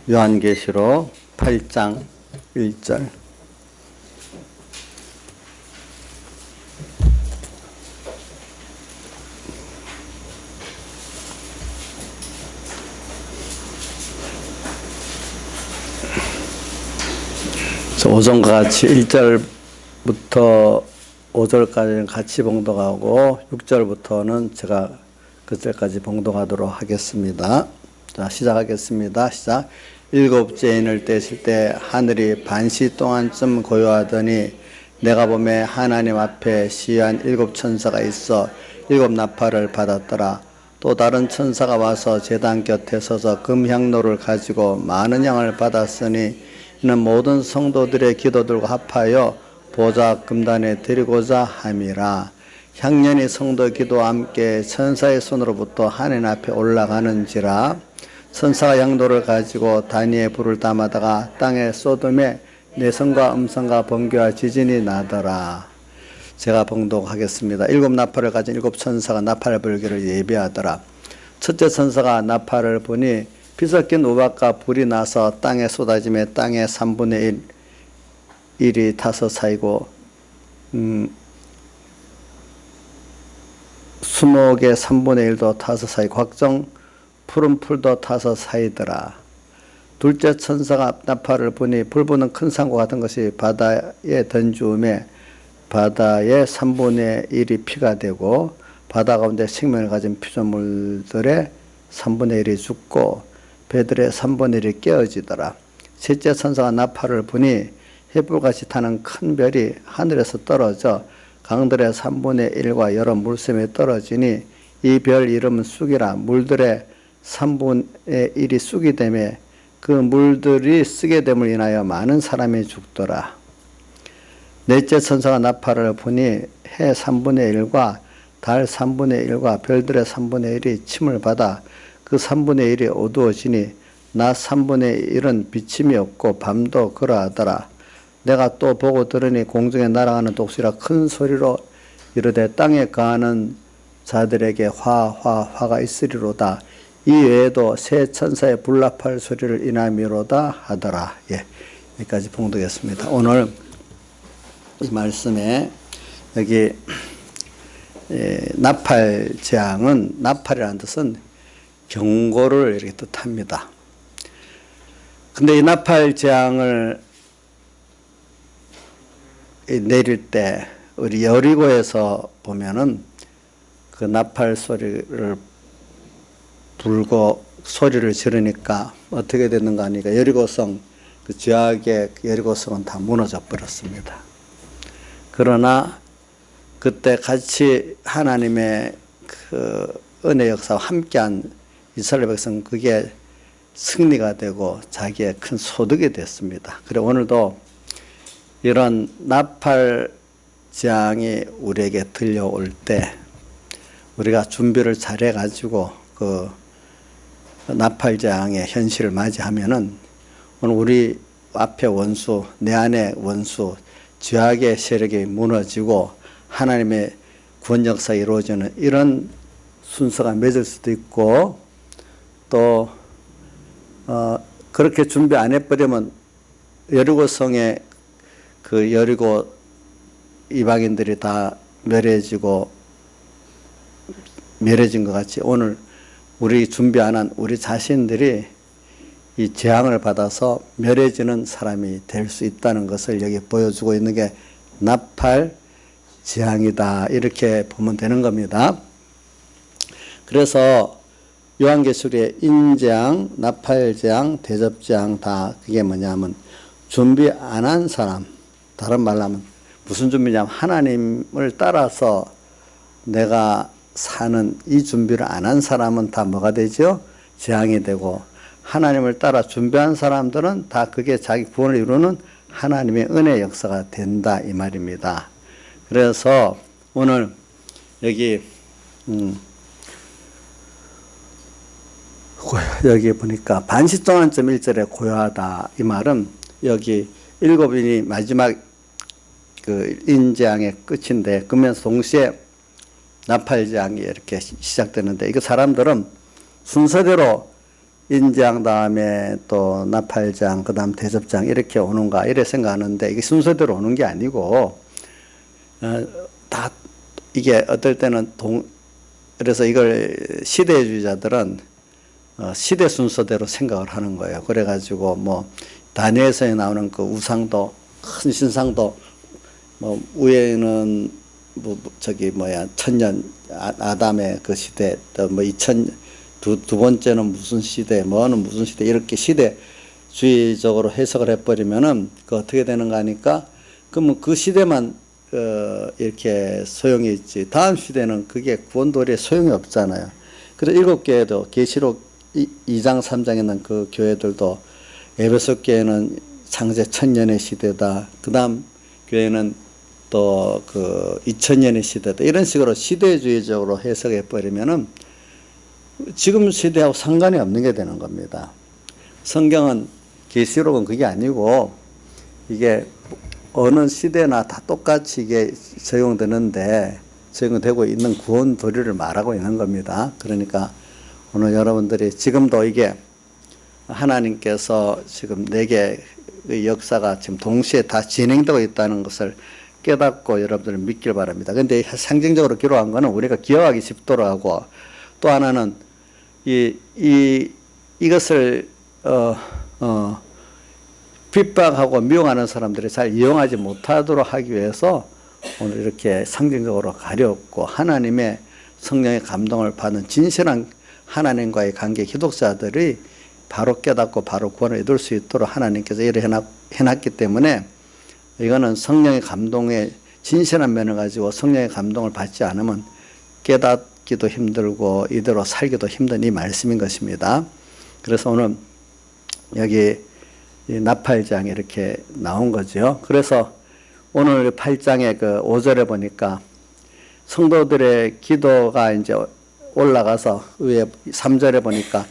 요한계시록 8장 1절. 오전과 같이 1절부터 5절까지는 같이 봉독하고 6절부터는 제가 그때까지 봉독하도록 하겠습니다. 자, 시작하겠습니다. 시작. 일곱째 인을 떼실 때 하늘이 반시 동안쯤 고요하더니 내가 보매 하나님 앞에 시한 일곱 천사가 있어 일곱 나팔을 받았더라. 또 다른 천사가 와서 제단 곁에 서서 금향로를 가지고 많은 양을 받았으니 이는 모든 성도들의 기도들과 합하여 보좌 금단에 드리고자 함이라. 향년이 성도 기도와 함께 천사의 손으로부터 하나님 앞에 올라가는지라. 천사가 양도를 가지고 단위의 불을 담아다가 땅에 쏟음에 내성과 음성과 번개와 지진이 나더라. 제가 봉독하겠습니다. 일곱 나팔을 가진 일곱 천사가 나팔 불기를 예비하더라. 첫째 천사가 나팔을 부니 피 섞인 우박과 불이 나서 땅에 쏟아지며 땅의 3분의 1이 타서 쌓이고 수목의 3분의 1도 타서 쌓이고 각종 푸른 풀도 타서 쌓이더라. 둘째 천사가 나팔을 부니 불부는 큰 산과 같은 것이 바다에 던지우매 바다의 3분의 1이 피가 되고 바다 가운데 생명을 가진 피조물들의 3분의 1이 죽고 배들의 3분의 1이 깨어지더라. 셋째 천사가 나팔을 부니 햇불같이 타는 큰 별이 하늘에서 떨어져 강들의 3분의 1과 여러 물샘에 떨어지니 이 별 이름은 쑥이라. 물들의 3분의 1이 쑥이 되매 그 물들이 쓰게 됨을 인하여 많은 사람이 죽더라. 넷째 천사가 나팔을 부니 해 3분의 1과 달 3분의 1과 별들의 3분의 1이 침을 받아 그 3분의 1이 어두워지니 낮 3분의 1은 비침이 없고 밤도 그러하더라. 내가 또 보고 들으니 공중에 날아가는 독수리가 큰 소리로 이르되 땅에 거하는 자들에게 화가 있으리로다. 이 외에도 새 천사의 불나팔 소리를 인하미로다 하더라. 예, 여기까지 봉독했습니다. 오늘 이 말씀에 여기 나팔 재앙은, 나팔이라는 뜻은 경고를 이렇게 뜻합니다. 근데 이 나팔 재앙을 내릴 때 우리 여리고에서 보면은 그 나팔 소리를 불고 소리를 지르니까 어떻게 됐는가 하니까 여리고성, 그 죄악의 여리고성은 다 무너져 버렸습니다. 그러나 그때 같이 하나님의 그 은혜 역사와 함께한 이스라엘 백성 그게 승리가 되고 자기의 큰 소득이 됐습니다. 그래 오늘도 이런 나팔 재앙이 우리에게 들려올 때 우리가 준비를 잘해 가지고 그 나팔 재앙의 현실을 맞이하면은 오늘 우리 앞에 원수, 내 안에 원수, 죄악의 세력이 무너지고 하나님의 구원 역사가 이루어지는 이런 순서가 맺을 수도 있고 또 그렇게 준비 안 해버리면 여리고성에 그 여리고 이방인들이 다 멸해진 것 같이 오늘 우리 준비 안 한 우리 자신들이 이 재앙을 받아서 멸해지는 사람이 될 수 있다는 것을 여기 보여주고 있는 게 나팔 재앙이다. 이렇게 보면 되는 겁니다. 그래서 요한계시록의 인재앙, 나팔재앙, 대접재앙 다 그게 뭐냐면 준비 안 한 사람, 다른 말로 하면 무슨 준비냐면 하나님을 따라서 내가 사는 이 준비를 안 한 사람은 다 뭐가 되죠? 재앙이 되고 하나님을 따라 준비한 사람들은 다 그게 자기 구원을 이루는 하나님의 은혜 역사가 된다 이 말입니다. 그래서 오늘 여기 여기 보니까 반시동안쯤 1절에 고요하다 이 말은 여기 일곱인이 마지막 그 인재앙의 끝인데 그러면서 동시에 나팔재앙이 이렇게 시작되는데 이거 사람들은 순서대로 인장 다음에 또 나팔장 그다음 대접장 이렇게 오는가 이래 생각하는데 이게 순서대로 오는 게 아니고 다 이게 어떨 때는 그래서 이걸 시대주의자들은 시대 순서대로 생각을 하는 거예요. 그래가지고 뭐 다니엘서에 나오는 그 우상도 큰 신상도 뭐 위에는 뭐 저기 뭐야 천년 아담의 그 시대 또 뭐 두 번째는 무슨 시대 뭐는 무슨 시대 이렇게 시대주의적으로 해석을 해버리면은 그 어떻게 되는가 하니까 그러면 그 시대만 이렇게 소용이 있지 다음 시대는 그게 구원도리에 소용이 없잖아요. 그래서 7교회도 계시록 2장 3장에 있는 그 교회들도 에베소 교회는 창세 1000년의 시대다. 그 다음 교회는 또 그 2000년의 시대다. 이런 식으로 시대주의적으로 해석해 버리면은 지금 시대하고 상관이 없는 게 되는 겁니다. 성경은 계시록은 그게 아니고 이게 어느 시대나 다 똑같이 이게 적용되고 있는 구원 도리를 말하고 있는 겁니다. 그러니까 오늘 여러분들이 지금도 이게 하나님께서 지금 4개의 역사가 지금 동시에 다 진행되고 있다는 것을 깨닫고 여러분들 믿길 바랍니다. 근데 상징적으로 기록한 거는 우리가 기억하기 쉽도록 하고 또 하나는 이것을 핍박하고 미용하는 사람들이 잘 이용하지 못하도록 하기 위해서 오늘 이렇게 상징적으로 가렸고 하나님의 성령의 감동을 받는 진실한 하나님과의 관계 기독자들이 바로 깨닫고 바로 구원을 이룰 수 있도록 하나님께서 이를 해놨기 때문에 이거는 성령의 감동의 진실한 면을 가지고 성령의 감동을 받지 않으면 깨닫기도 힘들고 이대로 살기도 힘든 이 말씀인 것입니다. 그래서 오늘 여기 나팔장이 이렇게 나온 거죠. 그래서 오늘 8장의 그 5절에 보니까 성도들의 기도가 이제 올라가서 위에 3절에 보니까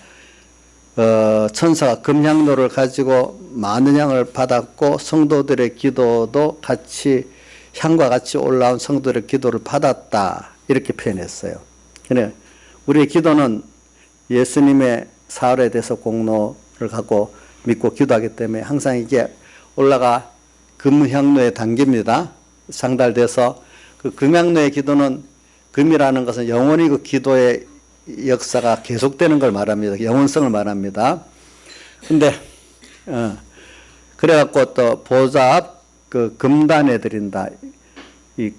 천사가 금향로를 가지고 많은 향을 받았고 성도들의 기도도 같이 향과 같이 올라온 성도들의 기도를 받았다 이렇게 표현했어요. 그래 우리의 기도는 예수님의 사흘에 대해서 공로를 갖고 믿고 기도하기 때문에 항상 이게 올라가 금향로에 담깁니다. 상달돼서 그 금향로의 기도는 금이라는 것은 영원히 그 기도의 역사가 계속되는 걸 말합니다. 영원성을 말합니다. 근데 그래갖고 또 보좌 앞 그 금단에 드린다. 이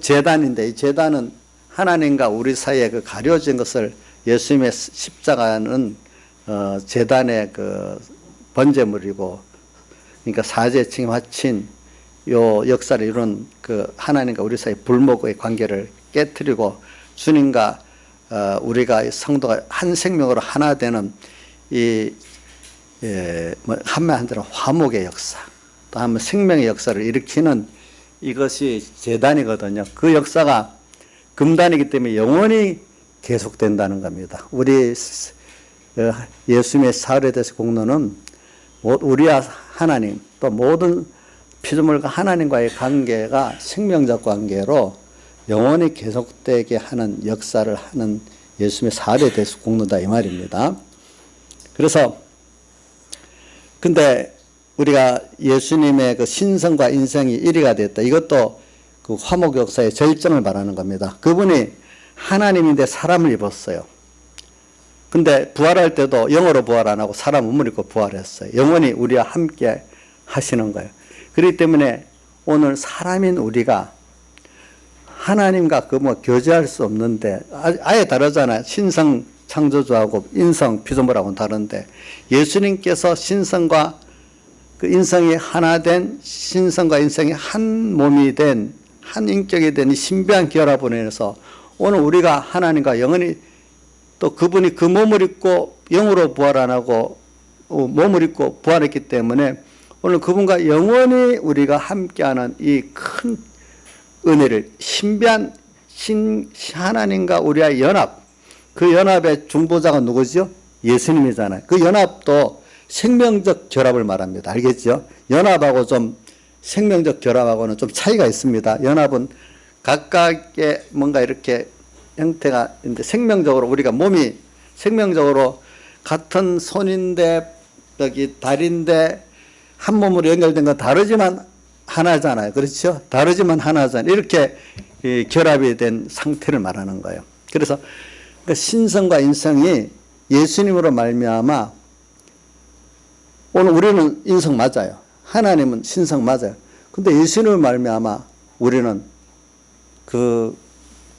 제단인데 이 제단은 하나님과 우리 사이에 그 가려진 것을 예수님의 십자가는 제단의 그 번제물이고 그러니까 사제층이 바친 요 역사를 이룬 그 하나님과 우리 사이 불목의 관계를 깨뜨리고 주님과 우리가 성도가 한 생명으로 하나 되는 한면 한대로 화목의 역사 또 한면 생명의 역사를 일으키는 이것이 제단이거든요. 그 역사가 금단이기 때문에 영원히 계속된다는 겁니다. 우리 예수님의 사흘에 대해서 공로는 우리와 하나님 또 모든 피조물과 하나님과의 관계가 생명적 관계로 영원히 계속되게 하는 역사를 하는 예수님의 사흘에 대해서 공로다 이 말입니다. 그래서 근데 우리가 예수님의 그 신성과 인성이 1위가 됐다. 이것도 그 화목 역사의 절정을 말하는 겁니다. 그분이 하나님인데 사람을 입었어요. 근데 부활할 때도 영으로 부활 안 하고 사람 몸을 입고 부활했어요. 영원히 우리와 함께 하시는 거예요. 그렇기 때문에 오늘 사람인 우리가 하나님과 그 뭐 교제할 수 없는데 아예 다르잖아요. 신성 창조주하고 인성 피조물하고는 다른데 예수님께서 신성과 그 인성이 하나 된 신성과 인성이 한 몸이 된 한 인격이 된 이 신비한 결합을 인해서 오늘 우리가 하나님과 영원히 또 그분이 그 몸을 입고 영으로 부활 안 하고 몸을 입고 부활했기 때문에 오늘 그분과 영원히 우리가 함께하는 이 큰 은혜를 신비한 하나님과 우리의 연합 그 연합의 중보자가 누구죠? 예수님이잖아요. 그 연합도 생명적 결합을 말합니다. 알겠죠? 연합하고 좀 생명적 결합하고는 좀 차이가 있습니다. 연합은 각각의 뭔가 이렇게 형태가 있는데 생명적으로 우리가 몸이 생명적으로 같은 손인데 여기 다리인데 한 몸으로 연결된 건 다르지만 하나잖아요. 그렇죠? 다르지만 하나잖아요. 이렇게 결합이 된 상태를 말하는 거예요. 그래서 그 신성과 인성이 예수님으로 말미암아 오늘 우리는 인성 맞아요. 하나님은 신성 맞아요. 근데 예수님으로 말미암아 우리는 그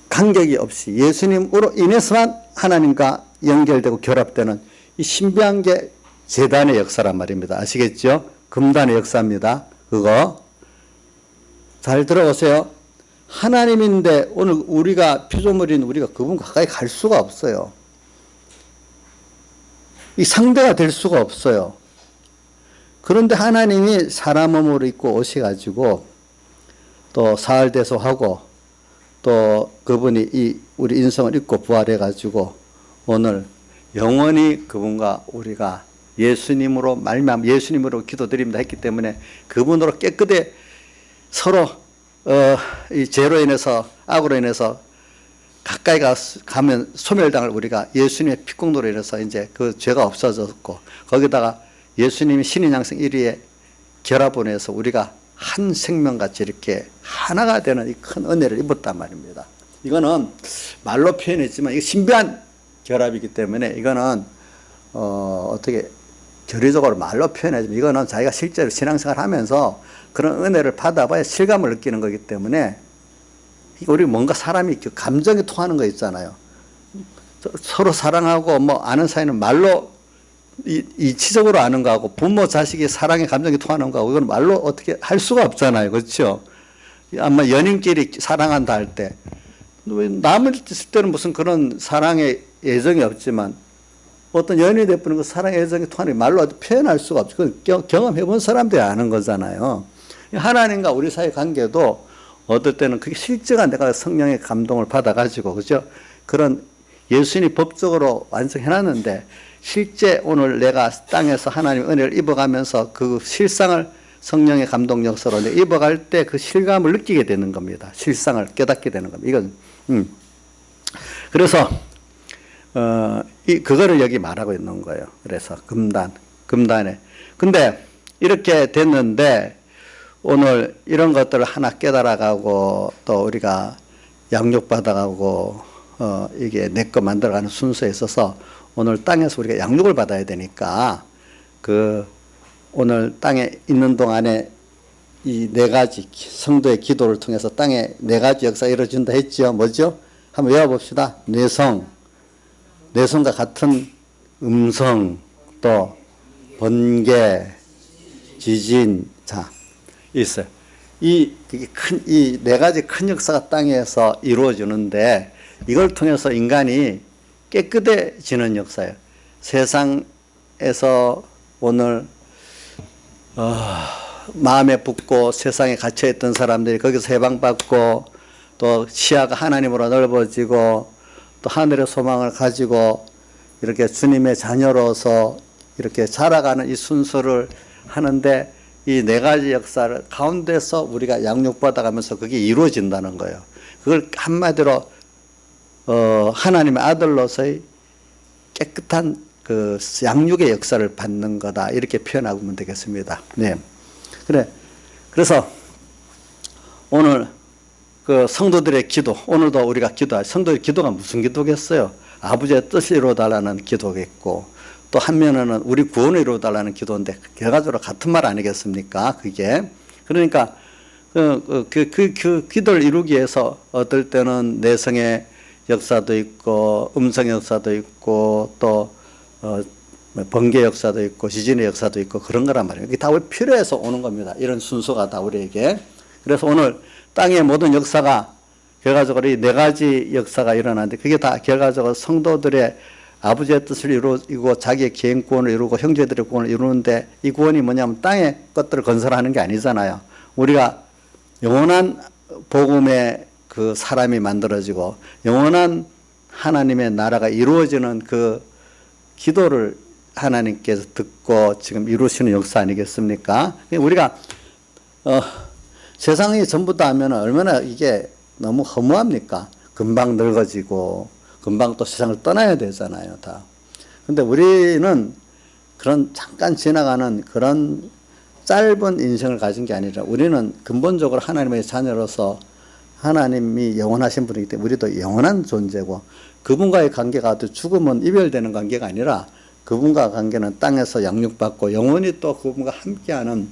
간격이 없이 예수님으로 인해서만 하나님과 연결되고 결합되는 이 신비한 게 제단의 역사란 말입니다. 아시겠죠? 금단의 역사입니다. 그거 잘 들어보세요. 하나님인데 오늘 우리가 피조물인 우리가 그분 가까이 갈 수가 없어요. 이 상대가 될 수가 없어요. 그런데 하나님이 사람 몸으로 입고 오셔가지고 또 사흘대소하고 또 그분이 우리 인성을 입고 부활해가지고 오늘 영원히 그분과 우리가 예수님으로 말미암아 예수님으로 기도드립니다 했기 때문에 그분으로 깨끗이 서로 이 죄로 인해서 악으로 인해서 가까이 가면 소멸당할 우리가 예수님의 피공로로 인해서 이제 그 죄가 없어졌고 거기다가 예수님이 신인 양성 1위에 결합을 해서 우리가 한 생명같이 이렇게 하나가 되는 이 큰 은혜를 입었단 말입니다. 이거는 말로 표현했지만 이거 신비한 결합이기 때문에 이거는 어떻게 교리적으로 말로 표현하지만 이거는 자기가 실제로 신앙생활 하면서 그런 은혜를 받아봐야 실감을 느끼는 거기 때문에 우리 뭔가 사람이 감정이 통하는 거 있잖아요. 서로 사랑하고 뭐 아는 사이는 말로 이치적으로 아는 거하고 부모 자식이 사랑의 감정이 통하는 거하고 이건 말로 어떻게 할 수가 없잖아요. 그렇죠? 아마 연인끼리 사랑한다 할 때 남을 있을 때는 무슨 그런 사랑의 애정이 없지만 어떤 연인이 되어버리는 그 사랑의 애정이 통하는 게 말로 표현할 수가 없죠. 그건 경험해본 사람들이 아는 거잖아요. 하나님과 우리 사이 관계도 어떨 때는 그게 실제가 내가 성령의 감동을 받아가지고 그죠? 그런 예수님이 법적으로 완성해놨는데 실제 오늘 내가 땅에서 하나님의 은혜를 입어가면서 그 실상을 성령의 감동 역사로 입어갈 때 그 실감을 느끼게 되는 겁니다. 실상을 깨닫게 되는 겁니다. 이건 그래서 그거를 여기 말하고 있는 거예요. 그래서 금단에. 근데 이렇게 됐는데 오늘 이런 것들을 하나 깨달아가고 또 우리가 양육받아가고 이게 내 거 만들어가는 순서에 있어서 오늘 땅에서 우리가 양육을 받아야 되니까 오늘 땅에 있는 동안에 이 네 가지 성도의 기도를 통해서 땅에 네 가지 역사가 이루어진다 했죠. 뭐죠? 한번 외워봅시다. 뇌성과 같은 음성, 또 번개, 지진, 자 있어요. 이 네 가지 큰 역사가 땅에서 이루어지는데 이걸 통해서 인간이 깨끗해지는 역사예요. 세상에서 오늘 마음에 붙고 세상에 갇혀있던 사람들이 거기서 해방받고 또 시야가 하나님으로 넓어지고 또 하늘의 소망을 가지고 이렇게 주님의 자녀로서 이렇게 자라가는 이 순서를 하는데 이 네 가지 역사를 가운데서 우리가 양육받아가면서 그게 이루어진다는 거예요. 그걸 한마디로 하나님의 아들로서의 깨끗한 그 양육의 역사를 받는 거다 이렇게 표현하면 되겠습니다. 네. 그래서 오늘 그 성도들의 기도, 오늘도 우리가 성도의 기도가 무슨 기도겠어요? 아버지의 뜻을 이루어달라는 기도겠고, 또 한면에는 우리 구원을 이루어달라는 기도인데, 결과적으로 같은 말 아니겠습니까? 그게. 그러니까, 그 기도를 이루기 위해서 어떨 때는 내성의 역사도 있고, 음성 역사도 있고, 또, 번개 역사도 있고, 지진의 역사도 있고, 그런 거란 말이에요. 이게 다 우리 필요해서 오는 겁니다. 이런 순서가 다 우리에게. 그래서 오늘 땅의 모든 역사가 결과적으로 이 네 가지 역사가 일어나는데 그게 다 결과적으로 성도들의 아버지의 뜻을 이루고 자기의 개인 구원을 이루고 형제들의 구원을 이루는데 이 구원이 뭐냐면 땅의 것들을 건설하는 게 아니잖아요. 우리가 영원한 복음의 그 사람이 만들어지고 영원한 하나님의 나라가 이루어지는 그 기도를 하나님께서 듣고 지금 이루시는 역사 아니겠습니까? 우리가 세상이 전부 다 하면 얼마나 이게 너무 허무합니까? 금방 늙어지고 금방 또 세상을 떠나야 되잖아요, 다. 근데 우리는 그런 잠깐 지나가는 그런 짧은 인생을 가진 게 아니라 우리는 근본적으로 하나님의 자녀로서 하나님이 영원하신 분이기 때문에 우리도 영원한 존재고 그분과의 관계가 아주 죽으면 이별되는 관계가 아니라 그분과 관계는 땅에서 양육받고 영원히 또 그분과 함께하는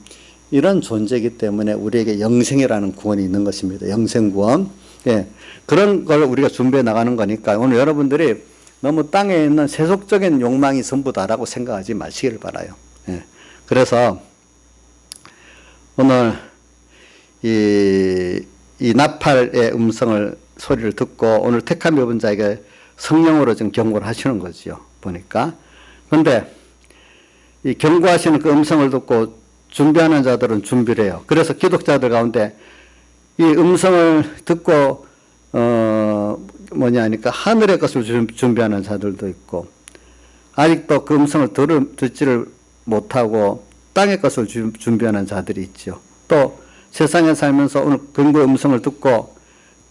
이런 존재이기 때문에 우리에게 영생이라는 구원이 있는 것입니다. 영생구원. 예. 그런 걸 우리가 준비해 나가는 거니까 오늘 여러분들이 너무 땅에 있는 세속적인 욕망이 전부다라고 생각하지 마시기를 바라요. 예. 그래서 오늘 이 나팔의 음성을 소리를 듣고 오늘 택함 입은 자에게 성령으로 지금 경고를 하시는 거지요. 보니까. 그런데 이 경고하시는 그 음성을 듣고 준비하는 자들은 준비를 해요. 그래서 기독자들 가운데 이 음성을 듣고 하니까 하늘의 것을 준비하는 자들도 있고 아직도 그 음성을 듣지를 못하고 땅의 것을 준비하는 자들이 있죠. 또 세상에 살면서 오늘 근고의 음성을 듣고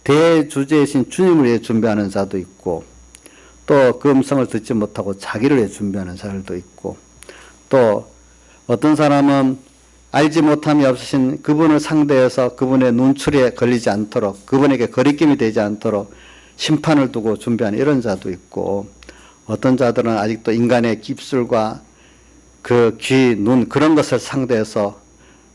대주제이신 주님을 위해 준비하는 자도 있고 또 그 음성을 듣지 못하고 자기를 위해 준비하는 자들도 있고 또 어떤 사람은 알지 못함이 없으신 그분을 상대해서 그분의 눈초리에 걸리지 않도록 그분에게 거리낌이 되지 않도록 심판을 두고 준비하는 이런 자도 있고 어떤 자들은 아직도 인간의 깁술과 그 귀, 눈 그런 것을 상대해서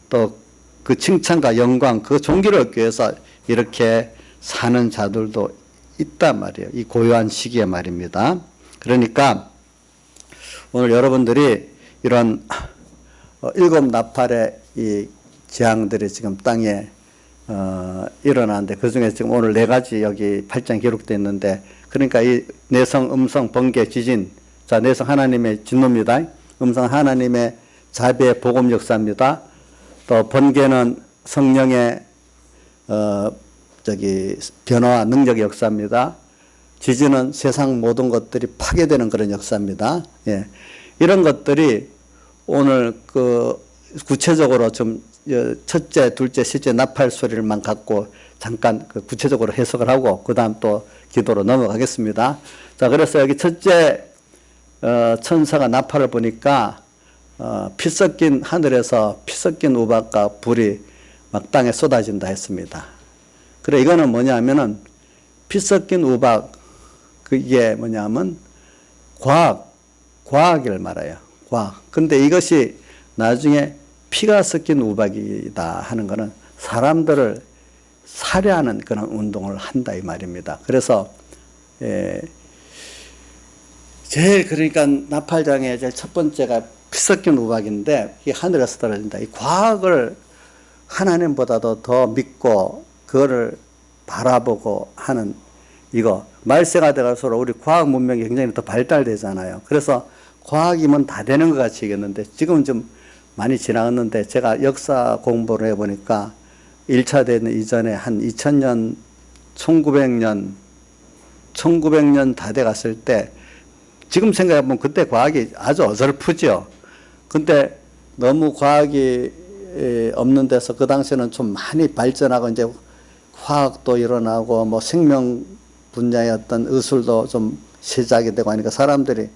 또 그 칭찬과 영광 그 존귀를 얻기 위해서 이렇게 사는 자들도 있단 말이에요. 이 고요한 시기에 말입니다. 그러니까 오늘 여러분들이 이런 일곱 나팔의 이 재앙들이 지금 땅에 일어나는데 그 중에 지금 오늘 4가지 여기 8장 기록되어 있는데 그러니까 이 내성, 음성, 번개, 지진 자 내성 하나님의 진노입니다. 음성 하나님의 자비의 복음 역사입니다. 또 번개는 성령의 변화와 능력의 역사입니다. 지진은 세상 모든 것들이 파괴되는 그런 역사입니다. 예. 이런 것들이 오늘 구체적으로 좀 첫째, 둘째, 셋째 나팔 소리를만 갖고 잠깐 구체적으로 해석을 하고 그 다음 또 기도로 넘어가겠습니다. 자, 그래서 여기 첫째 천사가 나팔을 보니까 피 섞인 하늘에서 피 섞인 우박과 불이 막 땅에 쏟아진다 했습니다. 그래 이거는 뭐냐면은 피 섞인 우박 그게 뭐냐면 과학을 말해요. 과학. 근데 이것이 나중에 피가 섞인 우박이다 하는 것은 사람들을 살해하는 그런 운동을 한다 이 말입니다. 그래서 제일 그러니까 나팔장의 제일 첫 번째가 피 섞인 우박인데 이게 하늘에서 떨어진다. 이 과학을 하나님보다도 더 믿고 그거를 바라보고 하는 이거 말세가 돼갈수록 우리 과학 문명이 굉장히 더 발달되잖아요. 그래서 과학이면 다 되는 것 같이 얘기했는데 지금은 좀 많이 지나갔는데 제가 역사 공부를 해보니까 1차 대전 이전에 한 2000년, 1900년 다 돼갔을 때 지금 생각해보면 그때 과학이 아주 어설프죠. 근데 너무 과학이 없는 데서 그 당시에는 좀 많이 발전하고 이제 화학도 일어나고 뭐 생명 분야의 어떤 의술도 좀 시작이 되고 하니까 사람들이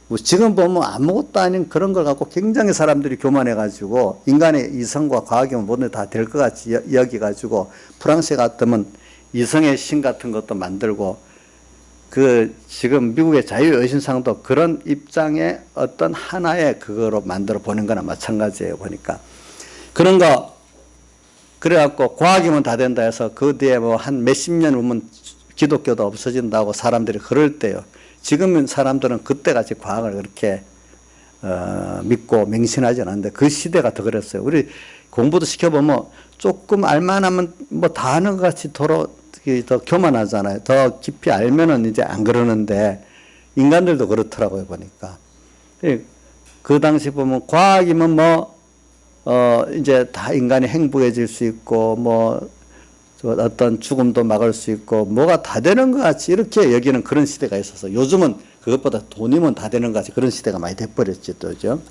뭐 지금 보면 아무것도 아닌 그런 걸 갖고 굉장히 사람들이 교만해가지고 인간의 이성과 과학이면 뭐든 다 될 것 같이 여기가지고 프랑스 같으면 이성의 신 같은 것도 만들고 지금 미국의 자유여신상도 그런 입장의 어떤 하나의 그거로 만들어 보는 거나 마찬가지예요, 보니까. 그런 거, 그래갖고 과학이면 다 된다 해서 그 뒤에 뭐 한 몇십 년 후면 기독교도 없어진다고 사람들이 그럴 때요. 지금은 사람들은 그때같이 과학을 그렇게, 믿고 맹신하지 않았는데 그 시대가 더 그랬어요. 우리 공부도 시켜보면 조금 알만하면 뭐 다 아는 것 같이 더 교만하잖아요. 더 깊이 알면은 이제 안 그러는데 인간들도 그렇더라고요, 보니까. 그 당시 보면 과학이면 이제 다 인간이 행복해질 수 있고 어떤 죽음도 막을 수 있고 뭐가 다 되는 것 같이 이렇게 여기는 그런 시대가 있어서 요즘은 그것보다 돈이면 다 되는 것 같이 그런 시대가 많이 돼버렸지 또죠.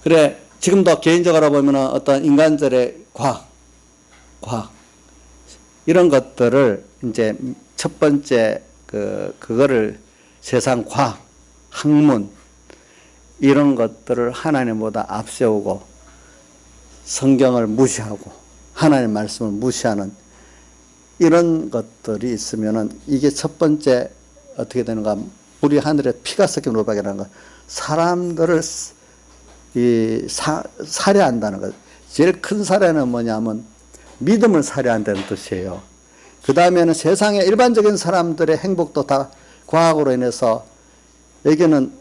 그래 지금도 개인적으로 보면은 어떤 인간들의 과학 이런 것들을 이제 첫 번째 그거를 세상 과학 학문 이런 것들을 하나님보다 앞세우고 성경을 무시하고 하나님 말씀을 무시하는 이런 것들이 있으면은 이게 첫 번째 어떻게 되는가? 우리 하늘에 피가 섞인 우박이라는 거. 사람들을 살해한다는 것. 제일 큰 살해는 뭐냐면 믿음을 살해한다는 뜻이에요. 그 다음에는 세상의 일반적인 사람들의 행복도 다 과학으로 인해서 여기는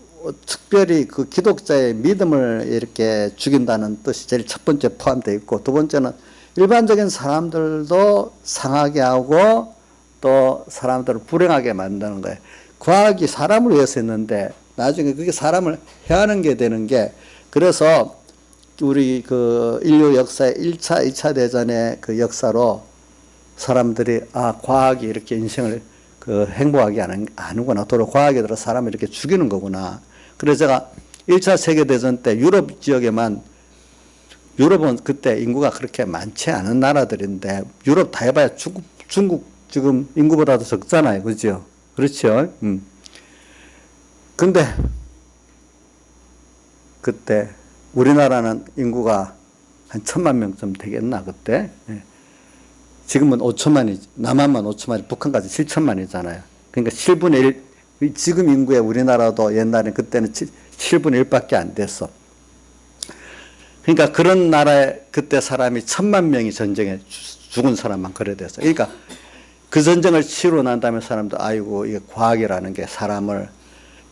특별히 그 기독자의 믿음을 이렇게 죽인다는 뜻이 제일 첫 번째 포함되어 있고, 두 번째는 일반적인 사람들도 상하게 하고 또 사람들을 불행하게 만드는 거예요. 과학이 사람을 위해서 했는데 나중에 그게 사람을 해하는 게 되는 게, 그래서 우리 그 인류 역사의 1차, 2차 대전의 그 역사로 사람들이 과학이 이렇게 인생을 그 행복하게 하는구나. 도로 과학에 들어 사람을 이렇게 죽이는 거구나. 그래서 제가 1차 세계대전 때 유럽 지역에만, 유럽은 그때 인구가 그렇게 많지 않은 나라들인데 유럽 다 해봐야 중국 지금 인구보다도 적잖아요. 그죠? 그렇죠? 근데 그때 우리나라는 인구가 한 1,000만 명쯤 되겠나 그때? 예. 지금은 5천만이, 남한만 5천만이, 북한까지 7천만이잖아요. 그러니까 7분의 1, 지금 인구의 우리나라도 옛날에 그때는 7분의 1밖에 안 됐어. 그러니까 그런 나라에 그때 사람이 1,000만 명이 전쟁에 죽은 사람만 그래 됐어. 그러니까 그 전쟁을 치르고 난 다음에 사람도 아이고 이게 과학이라는 게 사람을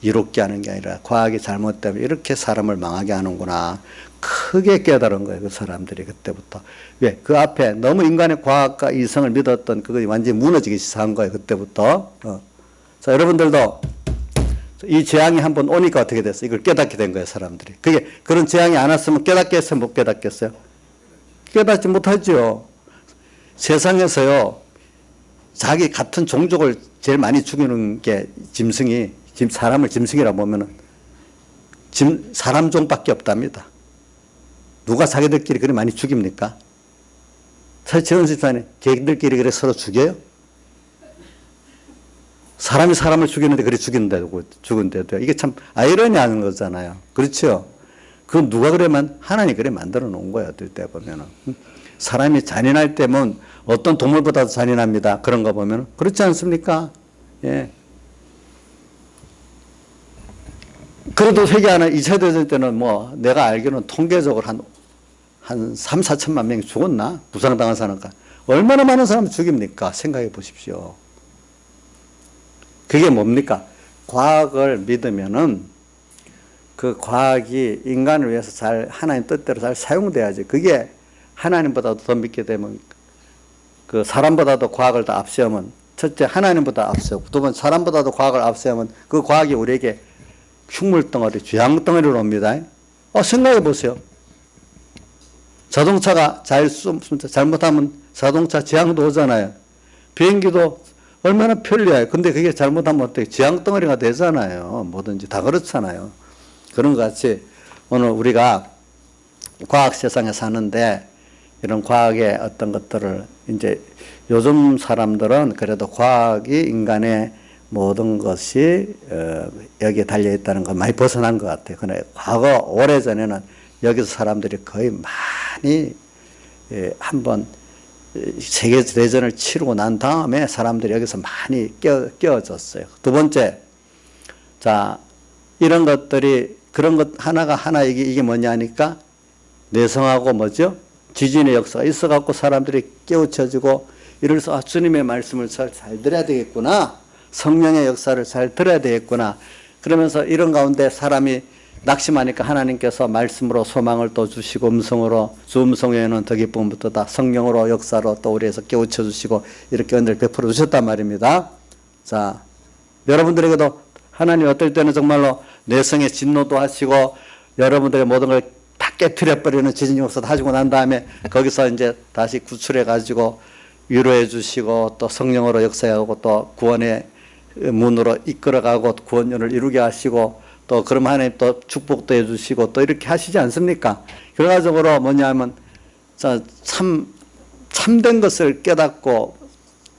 이롭게 하는 게 아니라 과학이 잘못되면 이렇게 사람을 망하게 하는구나. 크게 깨달은 거예요. 그 사람들이 그때부터. 왜? 그 앞에 너무 인간의 과학과 이성을 믿었던 그것이 완전히 무너지기 시작한 거예요. 그때부터. 자, 여러분들도 이 재앙이 한번 오니까 어떻게 됐어요? 이걸 깨닫게 된 거예요. 사람들이. 그게 그런 재앙이 안 왔으면 깨닫겠어요? 못 깨닫겠어요? 깨닫지 못하죠. 세상에서요. 자기 같은 종족을 제일 많이 죽이는 게 짐승이, 사람을 짐승이라고 보면은 사람 종밖에 없답니다. 누가 자기들끼리 그리 많이 죽입니까? 사실 저런 세상에 개들끼리 그래 서로 죽여요? 사람이 사람을 죽이는데 그리 죽은데도 이게 참 아이러니한 거잖아요. 그렇죠? 그건 누가 그래만 하나님이 그래 만들어 놓은 거예요. 어떨 때 보면은. 사람이 잔인할 때면 어떤 동물보다도 잔인합니다. 그런 거 보면. 그렇지 않습니까? 예. 그래도 회개하는 2차 대전 때는 뭐 내가 알기로는 통계적으로 한 3, 4천만 명이 죽었나? 부상당한 사람과. 얼마나 많은 사람을 죽입니까? 생각해 보십시오. 그게 뭡니까? 과학을 믿으면은 그 과학이 인간을 위해서 잘, 하나님 뜻대로 잘 사용돼야지. 그게 하나님보다도 더 믿게 되면, 그 사람보다도 과학을 더 앞세우면, 첫째 하나님보다 앞세우고, 두 번 사람보다도 과학을 앞세우면 그 과학이 우리에게 흉물덩어리, 죄앙덩어리로 옵니다. 생각해 보세요. 자동차가 잘못하면 자동차 재앙도 오잖아요. 비행기도 얼마나 편리해요. 근데 그게 잘못하면 어떻게 재앙덩어리가 되잖아요. 뭐든지 다 그렇잖아요. 그런 것 같이 오늘 우리가 과학 세상에 사는데 이런 과학의 어떤 것들을 이제 요즘 사람들은 그래도 과학이 인간의 모든 것이 여기에 달려있다는 걸 많이 벗어난 것 같아요. 그러나 과거 오래전에는 여기서 사람들이 거의 많이 한번 세계대전을 치르고 난 다음에 사람들이 여기서 많이 깨어졌어요. 두 번째, 자, 이런 것들이 그런 것 하나 이게 뭐냐니까 내성하고 뭐죠? 지진의 역사가 있어갖고 사람들이 깨우쳐지고 이래서 주님의 말씀을 잘 들어야 되겠구나. 성령의 역사를 잘 들어야 되겠구나. 그러면서 이런 가운데 사람이 낙심하니까 하나님께서 말씀으로 소망을 또 주시고 음성으로 주 음성 외에는 더 기쁨부터 다 성령으로 역사로 또 우리에서 깨우쳐 주시고 이렇게 은혜를 베풀어 주셨단 말입니다. 자, 여러분들에게도 하나님 어떨 때는 정말로 내성의 진노도 하시고 여러분들의 모든 걸 다 깨트려 버리는 지진 역사도 하시고 난 다음에 거기서 이제 다시 구출해 가지고 위로해 주시고 또 성령으로 역사하고 또 구원의 문으로 이끌어가고 구원을 이루게 하시고 또 그럼 하나님 또 축복도 해주시고 또 이렇게 하시지 않습니까? 결과적으로 뭐냐면 참된 것을 깨닫고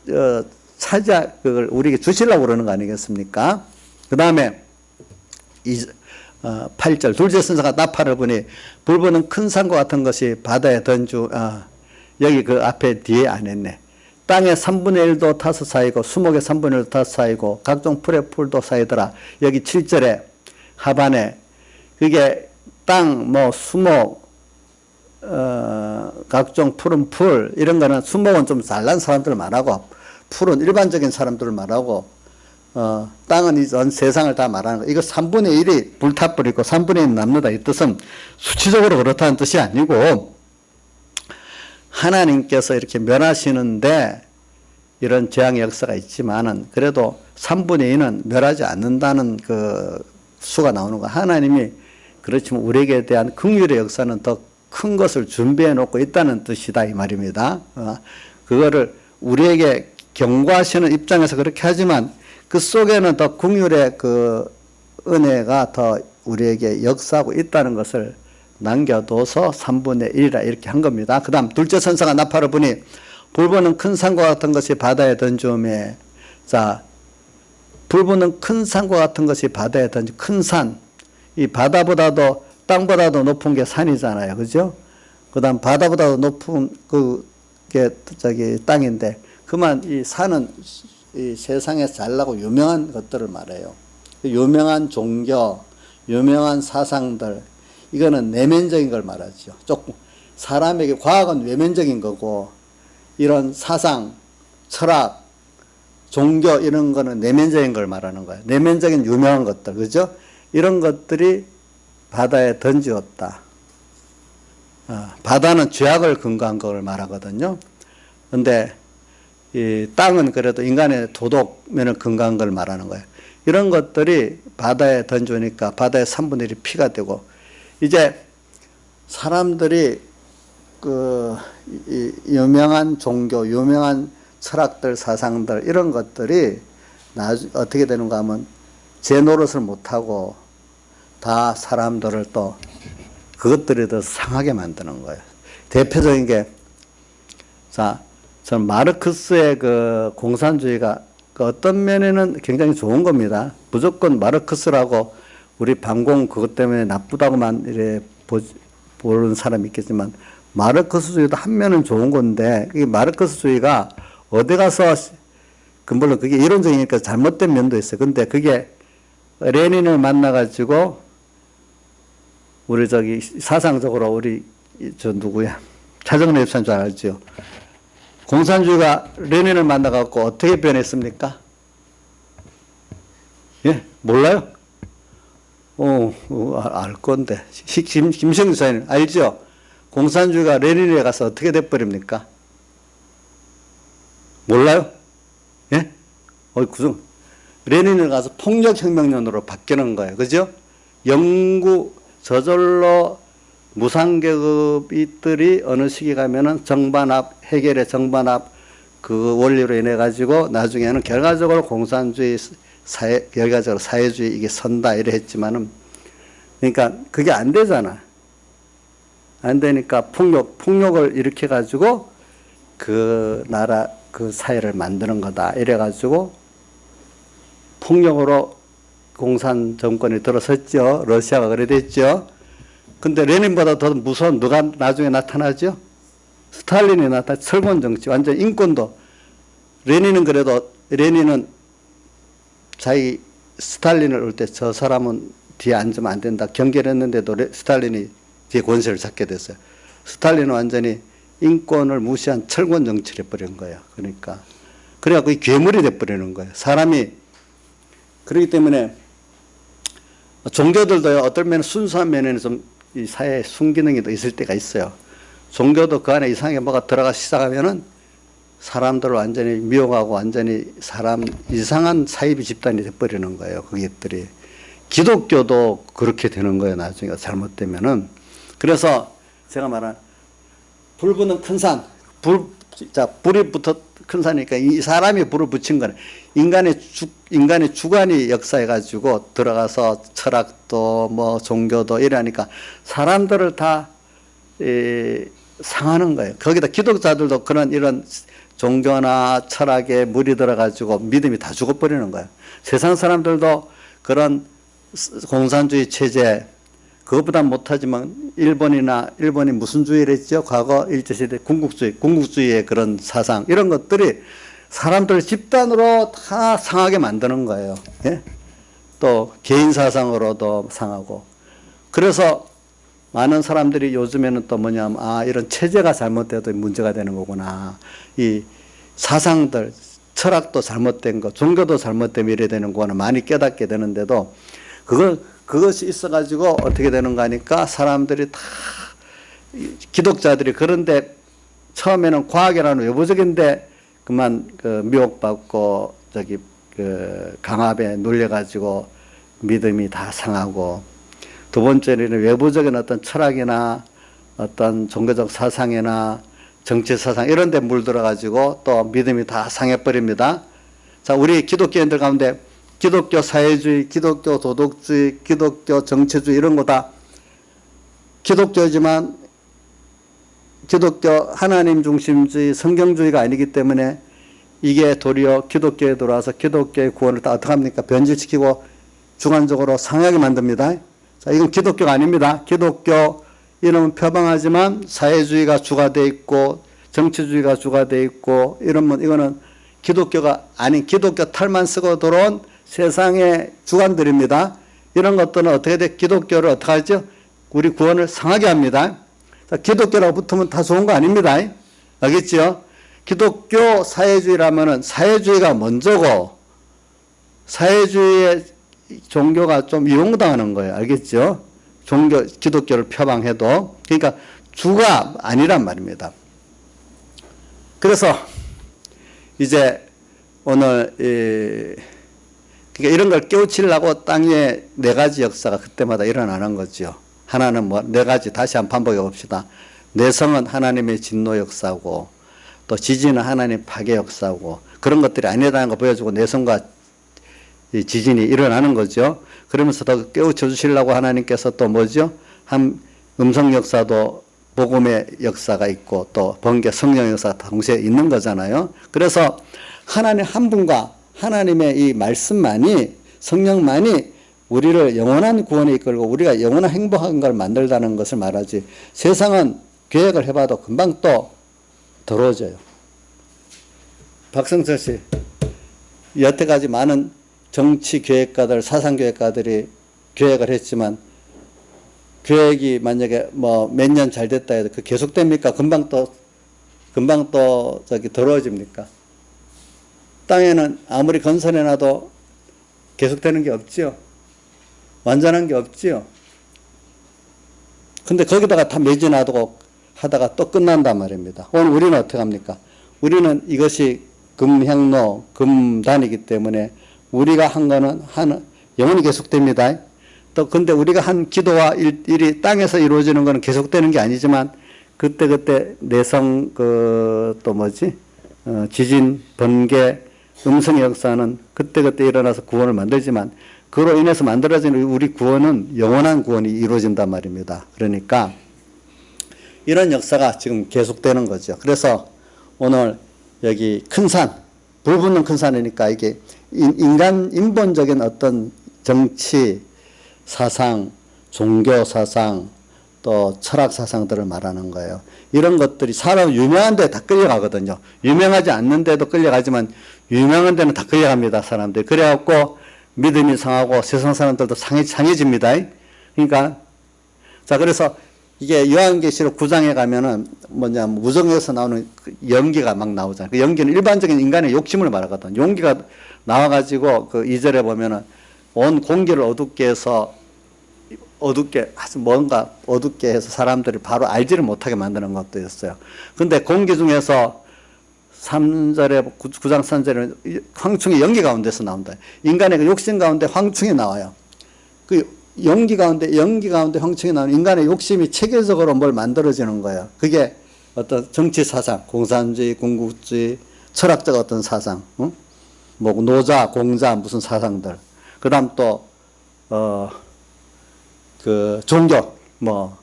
그걸 우리에게 주시려고 그러는 거 아니겠습니까? 그 다음에 8절 둘째 천사가 나팔을 부니 불보는 큰 산과 같은 것이 바다에 던주 여기 그 앞에 뒤에 안 했네. 땅의 3분의 1도 타서 쌓이고 수목의 3분의 1도 타서 쌓이고 각종 풀의 풀도 쌓이더라. 여기 7절에 하반에 그게 땅 뭐 수목 각종 푸른 풀 이런 거는 수목은 좀 잘난 사람들 말하고 풀은 일반적인 사람들을 말하고 땅은 이 세상을 다 말하는 거. 이거 3분의 1이 불타버리고 3분의 1은 남는다. 이 뜻은 수치적으로 그렇다는 뜻이 아니고 하나님께서 이렇게 멸하시는데 이런 재앙의 역사가 있지만은 그래도 3분의 2는 멸하지 않는다는 그 수가 나오는 거. 하나님이 그렇지만 우리에게 대한 긍휼의 역사는 더 큰 것을 준비해 놓고 있다는 뜻이다 이 말입니다. 그거를 우리에게 경고하시는 입장에서 그렇게 하지만 그 속에는 더 긍휼의 그 은혜가 더 우리에게 역사하고 있다는 것을 남겨둬서 3분의 1이라 이렇게 한 겁니다. 그 다음 둘째 천사가 나팔을 부니 불보는 큰 산과 같은 것이 바다에 던지오매. 자, 불보는 큰 산과 같은 것이 바다에 던지 큰 산. 이 바다보다도 땅보다도 높은 게 산이잖아요. 그죠? 그 다음 바다보다도 높은 그게 땅인데 그만 이 산은 이 세상에서 잘나고 유명한 것들을 말해요. 유명한 종교, 유명한 사상들, 이거는 내면적인 걸 말하죠. 조금 사람에게 과학은 외면적인 거고 이런 사상, 철학, 종교 이런 거는 내면적인 걸 말하는 거예요. 내면적인 유명한 것들, 그죠? 이런 것들이 바다에 던지었다. 바다는 죄악을 근거한 걸 말하거든요. 근데 이 땅은 그래도 인간의 도덕면을 근거한 걸 말하는 거예요. 이런 것들이 바다에 던져오니까 바다의 3분의 1이 피가 되고 이제 사람들이 그 유명한 종교, 유명한 철학들, 사상들 이런 것들이 어떻게 되는가 하면 제 노릇을 못하고 다 사람들을 또 그것들이 더 상하게 만드는 거예요. 대표적인 게 자, 저는 마르크스의 그 공산주의가 그 어떤 면에는 굉장히 좋은 겁니다. 무조건 마르크스라고 우리 반공 그것 때문에 나쁘다고만 이래 보는 사람이 있겠지만 마르크스주의도 한 면은 좋은 건데 이 마르크스주의가 어디 가서 물론 그게 이론적이니까 잘못된 면도 있어요. 근데 그게 레닌을 만나가지고 우리 사상적으로 우리 누구야 차정래 입사인 줄 알죠. 공산주의가 레닌을 만나갖고 어떻게 변했습니까? 예, 몰라요? 알 건데. 김성규 사님 알죠? 공산주의가 레닌에 가서 어떻게 돼버립니까? 몰라요? 예? 레닌을 가서 폭력혁명론으로 바뀌는 거예요. 그죠? 영구 저절로 무상계급들이 어느 시기 가면은 정반합, 해결의 정반합 그 원리로 인해 가지고 나중에는 결과적으로 공산주의 결과적으로 사회주의 이게 선다 이래 했지만은 그러니까 그게 안 되잖아. 안 되니까 폭력을 일으켜 가지고 그 나라 그 사회를 만드는 거다 이래 가지고 폭력으로 공산 정권이 들어섰죠. 러시아가 그래 됐죠. 근데 레닌보다 더 무서운 누가 나중에 나타나죠? 스탈린이 나타나 철권 정치 완전 인권도 레닌은 그래도 레닌은 자기 스탈린을 올 때 저 사람은 뒤에 앉으면 안 된다 경계했는데도 스탈린이 뒤에 권세를 잡게 됐어요. 스탈린은 완전히 인권을 무시한 철권 정치를 해버린 거예요. 그러니까 그래갖고 괴물이 돼버리는 거예요. 사람이 그렇기 때문에 종교들도 어떤 면은 순수한 면에는 좀 이 사회에 순기능이 더 있을 때가 있어요. 종교도 그 안에 이상하게 뭐가 들어가기 시작하면은 사람들을 완전히 미혹하고 완전히 이상한 사이비 집단이 돼버리는 거예요. 그것들이. 기독교도 그렇게 되는 거예요. 나중에 잘못되면은. 그래서 제가 말한 불 붙는 큰 산, 불이 붙어 큰 산이니까 이 사람이 불을 붙인 거네. 인간의 주관이 역사해가지고 들어가서 철학도 뭐 종교도 이러니까 사람들을 다 상하는 거예요. 거기다 기독자들도 이런 종교나 철학에 물이 들어가지고 믿음이 다 죽어버리는 거예요. 세상 사람들도 그런 공산주의 체제, 그것보다 못하지만 일본이 무슨 주의를 했죠? 과거 일제시대 군국주의의 그런 사상, 이런 것들이 사람들 집단으로 다 상하게 만드는 거예요. 예? 또 개인 사상으로도 상하고. 그래서 많은 사람들이 요즘에는 또 뭐냐면, 이런 체제가 잘못돼도 문제가 되는 거구나. 이 사상들, 철학도 잘못된 거, 종교도 잘못되면 이래 되는 거구나 많이 깨닫게 되는데도, 그것이 있어가지고 어떻게 되는가 하니까 사람들이 다, 기독자들이 그런데 처음에는 과학이라는 외부적인데 그만 미혹받고 강압에 눌려가지고 믿음이 다 상하고, 두 번째는 외부적인 어떤 철학이나 어떤 종교적 사상이나 정치 사상 이런 데 물들어가지고 또 믿음이 다 상해버립니다. 자, 우리 기독교인들 가운데 기독교 사회주의, 기독교 도덕주의, 기독교 정치주의 이런 거 다 기독교지만 기독교 하나님 중심주의, 성경주의가 아니기 때문에 이게 도리어 기독교에 들어와서 기독교의 구원을 다 어떻게 합니까? 변질시키고 주관적으로 상하게 만듭니다. 자, 이건 기독교가 아닙니다. 기독교 이름은 표방하지만 사회주의가 주가 돼 있고 정치주의가 주가 돼 있고 이러면 이거는 기독교가 아닌 기독교 탈만 쓰고 들어온 세상의 주관들입니다. 이런 것들은 어떻게 돼? 기독교를 어떻게 하죠? 우리 구원을 상하게 합니다. 자, 기독교라고 붙으면 다 좋은 거 아닙니다. 알겠죠? 기독교 사회주의라면은 사회주의가 먼저고 사회주의의 종교가 좀 이용당하는 거예요. 알겠죠? 기독교를 표방해도. 그러니까 주가 아니란 말입니다. 그래서 이제 오늘 그러니까 이런 걸 깨우치려고 땅에 네 가지 역사가 그때마다 일어나는 거죠. 하나는 뭐 네 가지 다시 한번 반복해 봅시다. 내성은 하나님의 진노 역사고, 또 지진은 하나님 파괴 역사고, 그런 것들이 아니라는 거 보여주고 내성과 지진이 일어나는 거죠. 그러면서 더 깨우쳐 주시려고 하나님께서 또 뭐죠? 한 음성 역사도 복음의 역사가 있고 또 번개 성령 역사가 동시에 있는 거잖아요. 그래서 하나님 한 분과 하나님의 이 말씀만이, 성령만이 우리를 영원한 구원에 이끌고 우리가 영원한 행복한 걸 만들다는 것을 말하지, 세상은 계획을 해봐도 금방 또 더러워져요. 박성철 씨, 여태까지 많은 정치 계획가들, 사상 계획가들이 계획을 했지만 계획이 만약에 뭐 몇 년 잘 됐다 해도 그 계속됩니까? 금방 또 더러워집니까? 땅에는 아무리 건설해놔도 계속되는 게 없지요. 완전한 게 없지요. 근데 거기다가 다 매진하고 하다가 또 끝난단 말입니다. 오늘 우리는 어떻게 합니까? 우리는 이것이 금향로, 금단이기 때문에 우리가 한 거는 영원히 계속됩니다. 또 근데 우리가 한 기도와 일이 땅에서 이루어지는 거는 계속되는 게 아니지만 그때 내성 또 지진, 번개, 음성의 역사는 그때 일어나서 구원을 만들지만 그로 인해서 만들어지는 우리 구원은 영원한 구원이 이루어진단 말입니다. 그러니까 이런 역사가 지금 계속되는 거죠. 그래서 오늘 여기 큰 산, 불 붙는 큰 산이니까 이게 인본적인 어떤 정치, 사상, 종교 사상, 또 철학 사상들을 말하는 거예요. 이런 것들이 사람 유명한 데 다 끌려가거든요. 유명하지 않는 데도 끌려가지만 유명한 데는 다 끌려갑니다. 사람들이. 그래갖고 믿음이 상하고 세상 사람들도 상해집니다. 그러니까 자, 그래서 이게 요한계시록 9장에 가면은 무정에서 나오는 연기가 막 나오잖아요. 그 연기는 일반적인 인간의 욕심을 말하거든. 용기가 나와가지고 그 2절에 보면은 온 공기를 어둡게 해서 아주 뭔가 어둡게 해서 사람들이 바로 알지를 못하게 만드는 것도 있어요. 근데 공기 중에서 3절에 9장 3절에 황충이 연기 가운데서 나온다. 인간의 그 욕심 가운데 황충이 나와요. 그 연기 가운데 황충이 나오는 인간의 욕심이 체계적으로 뭘 만들어지는 거예요. 그게 어떤 정치 사상, 공산주의, 군국주의, 철학적 어떤 사상, 뭐 노자, 공자 무슨 사상들. 그다음 또 그 종교, 뭐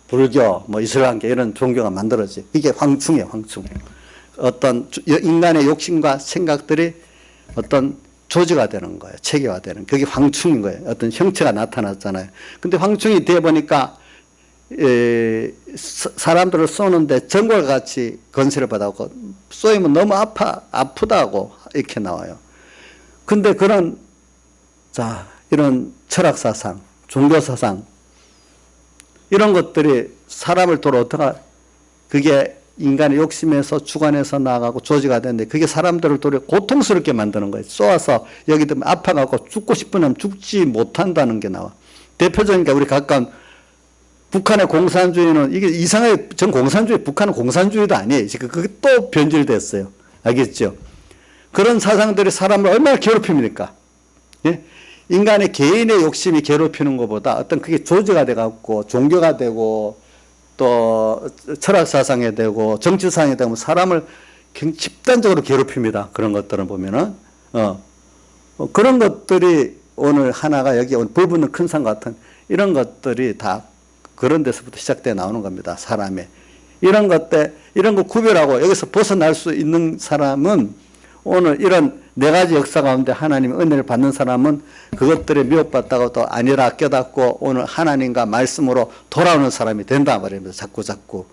불교, 뭐 이슬람교 이런 종교가 만들어지. 이게 황충이에요, 황충. 어떤 인간의 욕심과 생각들이 어떤 조지가 되는 거예요. 체계화되는. 그게 황충인 거예요. 어떤 형체가 나타났잖아요. 근데 황충이 돼 보니까 사람들을 쏘는데 전과 같이 건설을 받았고 쏘이면 너무 아프다고 이렇게 나와요. 근데 그런 이런 철학사상, 종교사상 이런 것들이 사람을 도로 어떻게 그게 인간의 욕심에서 주관해서 나가고 조지가 되는데 그게 사람들을 도로 고통스럽게 만드는 거예요. 쏘아서 여기 들면 아파갖고 죽고 싶으면 죽지 못한다는 게 나와. 대표적인 게 우리 가까운 북한의 공산주의는 이게 이상하게 전 공산주의, 북한은 공산주의도 아니에요. 그게 또 변질됐어요. 알겠죠? 그런 사상들이 사람을 얼마나 괴롭힙니까? 예? 인간의 개인의 욕심이 괴롭히는 것보다 어떤 그게 조지가 돼갖고 종교가 되고 또 철학사상이 되고 정치사상이 되면 사람을 굉장히 집단적으로 괴롭힙니다. 그런 것들을 보면은. 그런 것들이 오늘 하나가 여기 불붙는 큰 산 같은 이런 것들이 다 그런 데서부터 시작돼 나오는 겁니다. 사람의. 이런 거 구별하고 여기서 벗어날 수 있는 사람은 오늘 이런 네 가지 역사 가운데 하나님의 은혜를 받는 사람은 그것들에 미혹받다가 또 아니라 깨닫고 오늘 하나님과 말씀으로 돌아오는 사람이 된다 말입니다. 자꾸.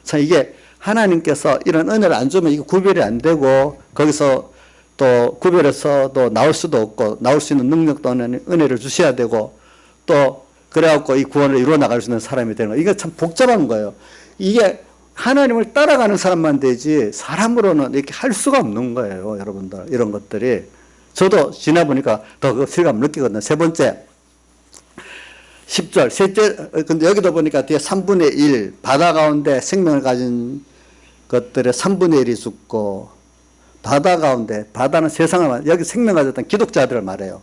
자, 이게 하나님께서 이런 은혜를 안 주면 이게 구별이 안 되고 거기서 또 구별해서 또 나올 수도 없고 나올 수 있는 능력도 은혜를 주셔야 되고 또 그래갖고 이 구원을 이루어 나갈 수 있는 사람이 되는 거예요. 이게 참 복잡한 거예요. 이게 하나님을 따라가는 사람만 되지 사람으로는 이렇게 할 수가 없는 거예요. 여러분들 이런 것들이 저도 지나보니까 더 그 실감을 느끼거든요. 세 번째 10절 셋째 근데 여기도 보니까 뒤에 3분의 1 바다 가운데 생명을 가진 것들의 3분의 1이 죽고 바다 가운데 바다는 세상을 여기 생명 가졌던 기독자들을 말해요.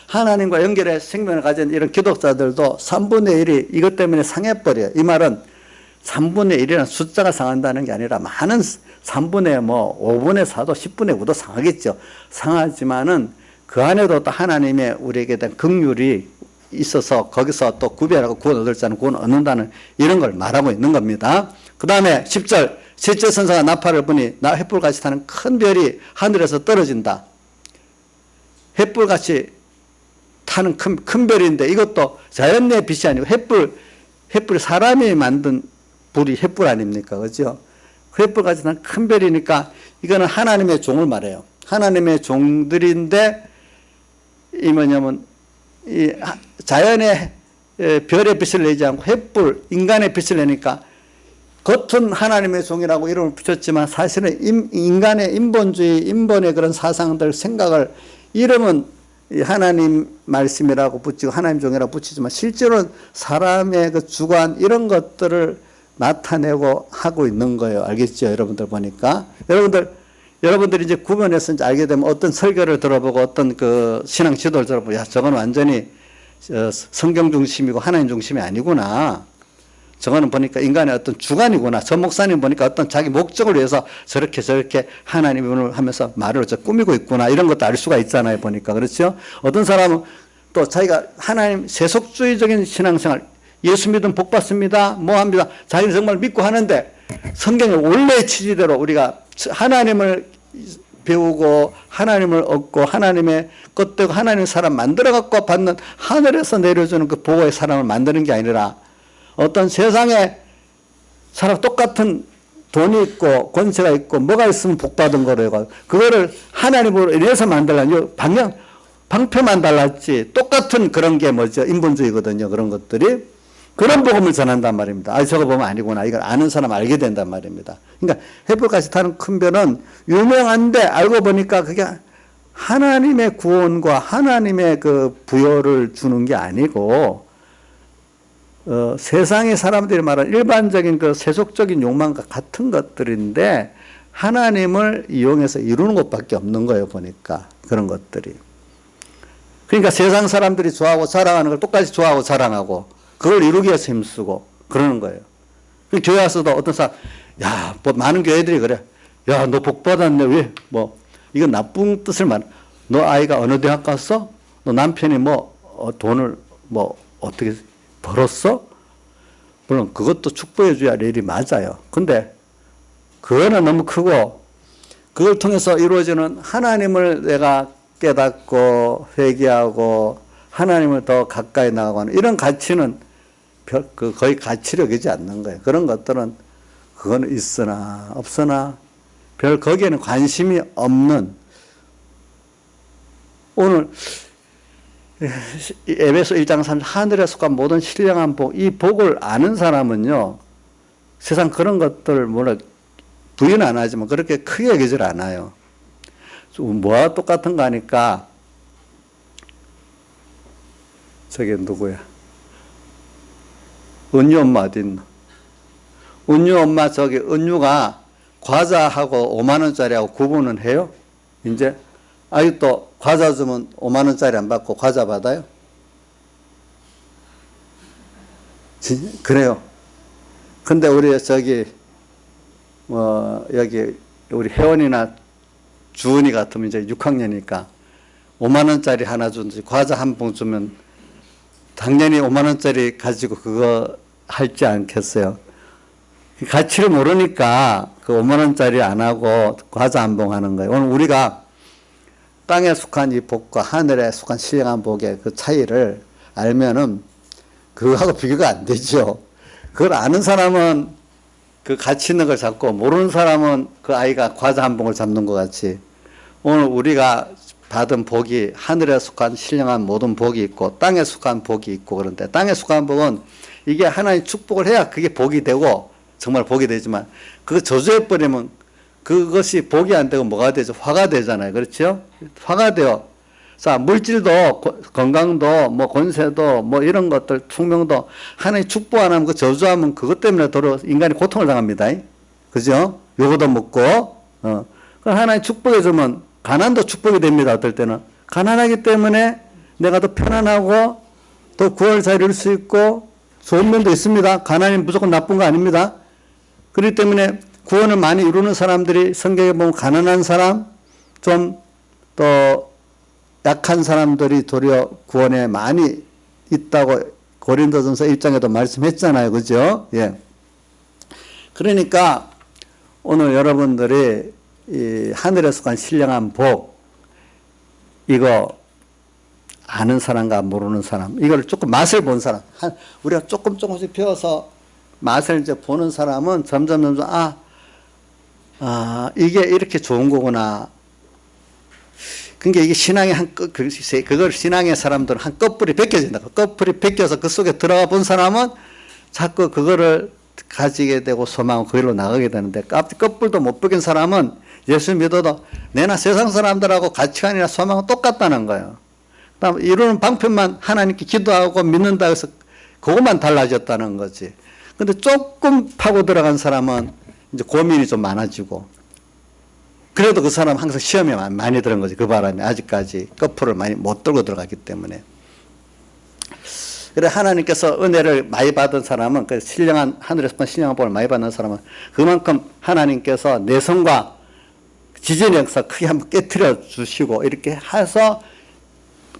하나님과 연결해 생명을 가진 이런 기독자들도 3분의 1이 이것 때문에 상해버려요. 이 말은 3분의 1이라는 숫자가 상한다는 게 아니라 많은 3분의 5분의 4도 10분의 9도 상하겠죠. 상하지만은 그 안에도 또 하나님의 우리에게 대한 긍휼이 있어서 거기서 또 구별하고 구원 얻을 자는 구원 얻는다는 이런 걸 말하고 있는 겁니다. 그 다음에 10절 셋째 천사가 나팔을 부니 나 횃불같이 타는 큰 별이 하늘에서 떨어진다. 횃불같이 타는 큰 별인데 이것도 자연의 빛이 아니고 횃불 사람이 만든 불이 횃불 아닙니까? 그죠? 횃불같이 타는 큰 별이니까 이거는 하나님의 종을 말해요. 하나님의 종들인데 이 뭐냐면 이 자연의 별의 빛을 내지 않고 횃불 인간의 빛을 내니까 겉은 하나님의 종이라고 이름을 붙였지만 사실은 인간의 인본주의, 인본의 그런 사상들, 생각을 이름은 하나님 말씀이라고 붙이고 하나님 종이라고 붙이지만 실제로는 사람의 그 주관 이런 것들을 나타내고 하고 있는 거예요. 알겠죠? 여러분들 보니까. 여러분들이 이제 구분해서 이제 알게 되면 어떤 설교를 들어보고 어떤 그 신앙 지도를 들어보고 야, 저건 완전히 성경 중심이고 하나님 중심이 아니구나. 저거는 보니까 인간의 어떤 주관이구나. 저 목사님 보니까 어떤 자기 목적을 위해서 저렇게 하나님을 하면서 말을 꾸미고 있구나. 이런 것도 알 수가 있잖아요. 보니까. 그렇죠? 어떤 사람은 또 자기가 하나님 세속주의적인 신앙생활, 예수 믿으면 복 받습니다. 뭐 합니다. 자기는 정말 믿고 하는데 성경의 원래의 취지대로 우리가 하나님을 배우고 하나님을 얻고 하나님의 것되고 하나님의 사람 만들어 갖고 받는 하늘에서 내려주는 그 보호의 사람을 만드는 게 아니라 어떤 세상에 사람 똑같은 돈이 있고 권세가 있고 뭐가 있으면 복 받은 거래요. 그거를 하나님으로 인해서 만들려면 방패만 달랐지 똑같은 그런 게 뭐죠? 인본주의거든요. 그런 것들이. 그런 복음을 전한단 말입니다. 아, 저거 보면 아니구나. 이걸 아는 사람 알게 된단 말입니다. 그러니까 횃불같이 타는 큰 별은 유명한데 알고 보니까 그게 하나님의 구원과 하나님의 그 부여를 주는 게 아니고 세상의 사람들이 말하는 일반적인 그 세속적인 욕망과 같은 것들인데 하나님을 이용해서 이루는 것밖에 없는 거예요. 보니까 그런 것들이. 그러니까 세상 사람들이 좋아하고 자랑하는 걸 똑같이 좋아하고 자랑하고 그걸 이루기 위해서 힘쓰고 그러는 거예요. 교회 와서도 어떤 사람, 야, 뭐 많은 교회들이 그래. 야, 너 복 받았네. 왜? 이건 나쁜 뜻을 말해. 너 아이가 어느 대학 갔어? 너 남편이 돈을 어떻게 벌었어? 물론 그것도 축복해 줘야 할 일이 맞아요. 근데 그거는 너무 크고 그걸 통해서 이루어지는 하나님을 내가 깨닫고 회개하고 하나님을 더 가까이 나가고 이런 가치는 거의 가치력이지 않는 거예요. 그런 것들은 그거는 있으나 없으나 별 거기에는 관심이 없는 오늘 에베소 1장 3절 하늘에 속한 모든 신령한 복, 이 복을 아는 사람은요 세상 그런 것들 물론 부인 안 하지만 그렇게 크게 여기질 않아요. 뭐와 똑같은 거 하니까 저게 누구야? 은유 엄마 어디 있나? 은유 엄마 저기 은유가 과자하고 5만 원짜리하고 구분은 해요? 이제 아직도 과자 주면 5만 원짜리 안 받고 과자 받아요? 그래요. 근데 우리 저기 여기 우리 혜원이나 주은이 같으면 이제 6학년이니까 5만 원짜리 하나 준지 과자 한 봉 주면 당연히 5만 원짜리 가지고 그거 할지 않겠어요. 가치를 모르니까 그 5만 원짜리 안 하고 과자 한 봉 하는 거예요. 오늘 우리가 땅에 속한 이 복과 하늘에 속한 신령한 복의 그 차이를 알면은 그거하고 비교가 안 되죠. 그걸 아는 사람은 그 가치 있는 걸 잡고 모르는 사람은 그 아이가 과자 한 봉을 잡는 것 같이 오늘 우리가 받은 복이 하늘에 속한 신령한 모든 복이 있고 땅에 속한 복이 있고 그런데 땅에 속한 복은 이게 하나님 축복을 해야 그게 복이 되고 정말 복이 되지만 그거 저주해버리면 그것이 복이 안 되고 뭐가 되죠? 화가 되잖아요. 그렇죠? 화가 돼요. 자, 물질도 건강도 뭐 권세도 뭐 이런 것들 충명도 하나님 축복 안 하면 그 저주하면 그것 때문에 도로 인간이 고통을 당합니다. 그죠? 요거도 먹고 그럼 하나님 축복해 주면 가난도 축복이 됩니다. 어떨 때는 가난하기 때문에 내가 더 편안하고 더 구원을 잘 이룰 수 있고 좋은 면도 있습니다. 가난이 무조건 나쁜 거 아닙니다. 그렇기 때문에 구원을 많이 이루는 사람들이 성경에 보면 가난한 사람 좀 또 약한 사람들이 도리어 구원에 많이 있다고 고린도전서 1장에도 말씀했잖아요. 그죠? 예. 그러니까 오늘 여러분들이 이 하늘에 속한 신령한 복 이거 아는 사람과 모르는 사람 이걸 조금 맛을 본 사람 우리가 조금씩 배워서 맛을 이제 보는 사람은 점점 이게 이렇게 좋은 거구나. 그러니까 이게 신앙의 그걸 신앙의 사람들은 한 꺼풀이 벗겨진다. 꺼풀이 벗겨서 그 속에 들어가 본 사람은 자꾸 그거를 가지게 되고 소망하고 그 길로 나가게 되는데 꺼풀도 못 벗긴 사람은 예수 믿어도 내나 세상 사람들하고 가치관이나 소망은 똑같다는 거예요. 그다음 이루는 방편만 하나님께 기도하고 믿는다 해서 그것만 달라졌다는 거지. 근데 조금 파고 들어간 사람은 이제 고민이 좀 많아지고 그래도 그 사람은 항상 시험에 많이 들은 거지. 그 바람에 아직까지 거풀을 많이 못 들고 들어갔기 때문에. 그래 하나님께서 은혜를 많이 받은 사람은 그 신령한 하늘에서 신령한 복을 많이 받는 사람은 그만큼 하나님께서 내성과 지진의 역사 크게 한번 깨트려 주시고 이렇게 해서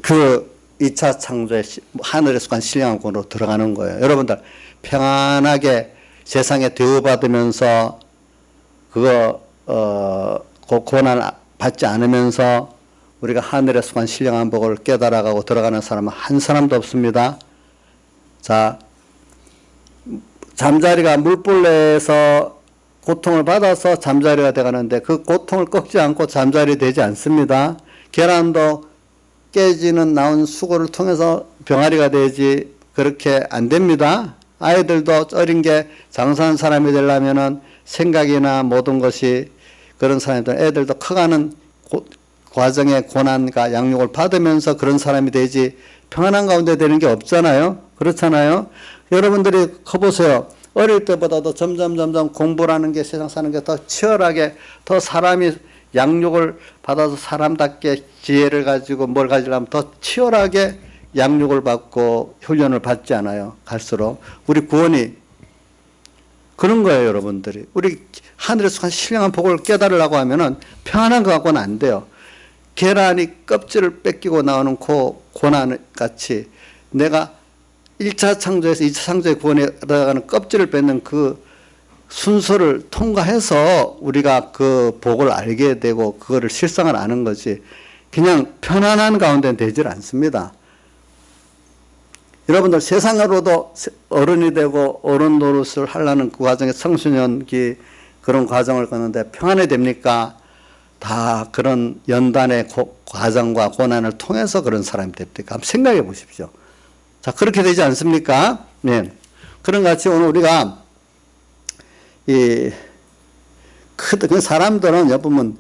그 2차 창조의 하늘에 속한 신령한 복으로 들어가는 거예요. 여러분들 평안하게 세상에 대우받으면서 그거 고난을 받지 않으면서 우리가 하늘에 속한 신령한 복을 깨달아가고 들어가는 사람은 한 사람도 없습니다. 자, 잠자리가 물벌레에서 고통을 받아서 잠자리가 돼가는데 그 고통을 꺾지 않고 잠자리 되지 않습니다. 계란도 깨지는 나온 수고를 통해서 병아리가 되지 그렇게 안 됩니다. 아이들도 어린 게 장사하는 사람이 되려면은 생각이나 모든 것이 그런 사람들 애들도 커가는 과정의 고난과 양육을 받으면서 그런 사람이 되지 평안한 가운데 되는 게 없잖아요. 그렇잖아요. 여러분들이 커보세요. 어릴 때보다도 점점 공부라는 게 세상 사는 게 더 치열하게 더 사람이 양육을 받아서 사람답게 지혜를 가지고 뭘 가지려면 더 치열하게 양육을 받고 훈련을 받지 않아요. 갈수록 우리 구원이 그런 거예요. 여러분들이 우리 하늘에 속한 신령한 복을 깨달으려고 하면은 평안한 것 갖고는 안 돼요. 계란이 껍질을 뺏기고 나오는 고난 같이 내가 1차 창조에서 2차 창조의 구원에 들어가는 껍질을 뺏는 그 순서를 통과해서 우리가 그 복을 알게 되고 그거를 실상을 아는 거지. 그냥 편안한 가운데 되질 않습니다. 여러분들 세상으로도 어른이 되고 어른 노릇을 하려는 그 과정에 청소년기 그런 과정을 걷는데 평안이 됩니까? 다 그런 연단의 과정과 고난을 통해서 그런 사람이 됩니까? 한번 생각해 보십시오. 자, 그렇게 되지 않습니까? 네. 그런 것 같이 오늘 우리가 그 사람들은 여보면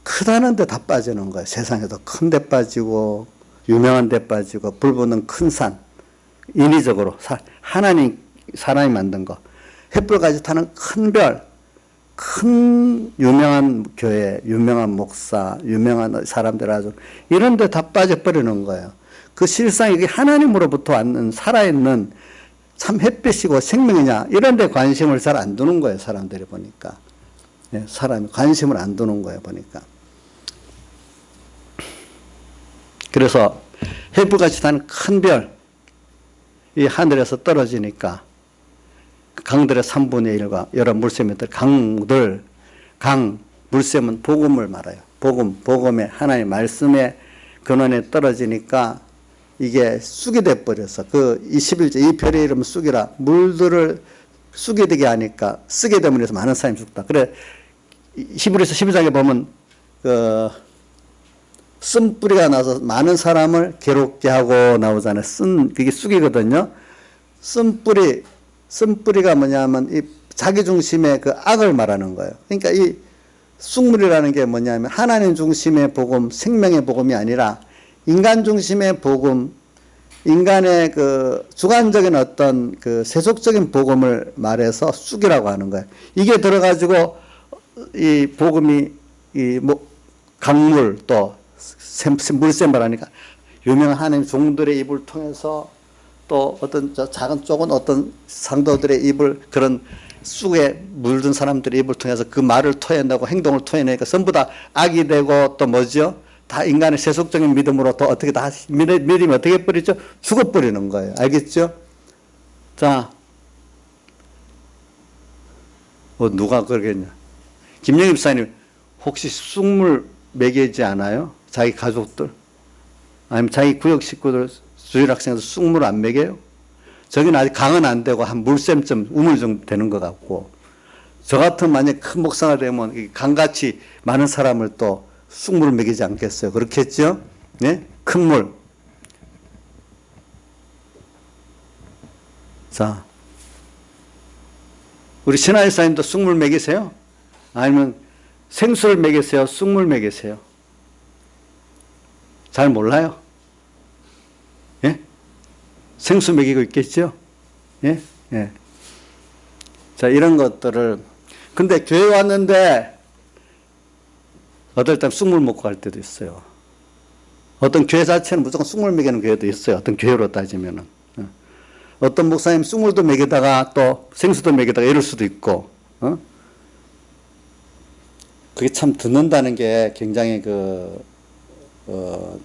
크다는 데 다 빠지는 거예요. 세상에도 큰 데 빠지고 유명한 데 빠지고 불 붙는 큰 산, 인위적으로 하나님 사람이 만든 거, 횃불까지 타는 큰 별, 큰 유명한 교회, 유명한 목사, 유명한 사람들 아주 이런 데 다 빠져버리는 거예요. 그 실상 이게 하나님으로부터 왔는 살아있는 참 햇빛이고 생명이냐 이런 데 관심을 잘 안 두는 거예요. 사람들이 보니까. 네, 사람이 관심을 안 두는 거예요. 보니까. 그래서 횃불같이 타는 큰 별, 이 하늘에서 떨어지니까 강들의 3분의 1과 여러 물샘들, 물샘은 복음을 말해요. 복음의 하나님의 말씀의 근원에 떨어지니까 이게 쑥이 돼버려서 그 21절 이 별의 이름은 쑥이라 물들을 쑥이 되게 하니까 쓰게 되면 해서 많은 사람이 죽다. 그래 히브리서 12장에 보면 쓴뿌리가 나서 많은 사람을 괴롭게 하고 나오잖아요. 그게 쑥이거든요. 쓴뿌리가 뭐냐면 이 자기 중심의 그 악을 말하는 거예요. 그러니까 이 쑥물이라는 게 뭐냐면 하나님 중심의 복음, 생명의 복음이 아니라 인간 중심의 복음, 인간의 그 주관적인 어떤 그 세속적인 복음을 말해서 쑥이라고 하는 거예요. 이게 들어가지고 이 복음이 이 뭐 강물 또 물샘을 하니까 유명한 하나님 종들의 입을 통해서 또 어떤 작은 쪽은 어떤 상도들의 입을 그런 쑥에 물든 사람들의 입을 통해서 그 말을 토해내고 행동을 토해내니까 전부 다 악이 되고 또 뭐죠? 다 인간의 세속적인 믿음으로 또 어떻게 다 믿음이 어떻게 버리죠? 죽어버리는 거예요. 알겠죠? 자, 누가 그러겠냐? 김영희 집사님 혹시 쑥물 먹이지 않아요? 자기 가족들? 아니면 자기 구역 식구들, 주일 학생들 쑥물 안 먹여요? 저기는 아직 강은 안 되고 한 물샘쯤 우물정 되는 것 같고 저 같은 만약 큰 목사가 되면 강같이 많은 사람을 또 쑥물을 먹이지 않겠어요? 그렇겠죠? 네? 큰 물. 자, 우리 신하의 사님도 쑥물 먹이세요? 아니면 생수를 먹이세요? 쑥물 먹이세요? 잘 몰라요? 예? 생수 먹이고 있겠죠? 예? 예. 자, 이런 것들을. 근데 교회 왔는데, 어떨 땐 쑥물 먹고 갈 때도 있어요. 어떤 교회 자체는 무조건 쑥물 먹이는 교회도 있어요. 어떤 교회로 따지면은. 어떤 목사님 쑥물도 먹이다가 또 생수도 먹이다가 이럴 수도 있고, 그게 참 듣는다는 게 굉장히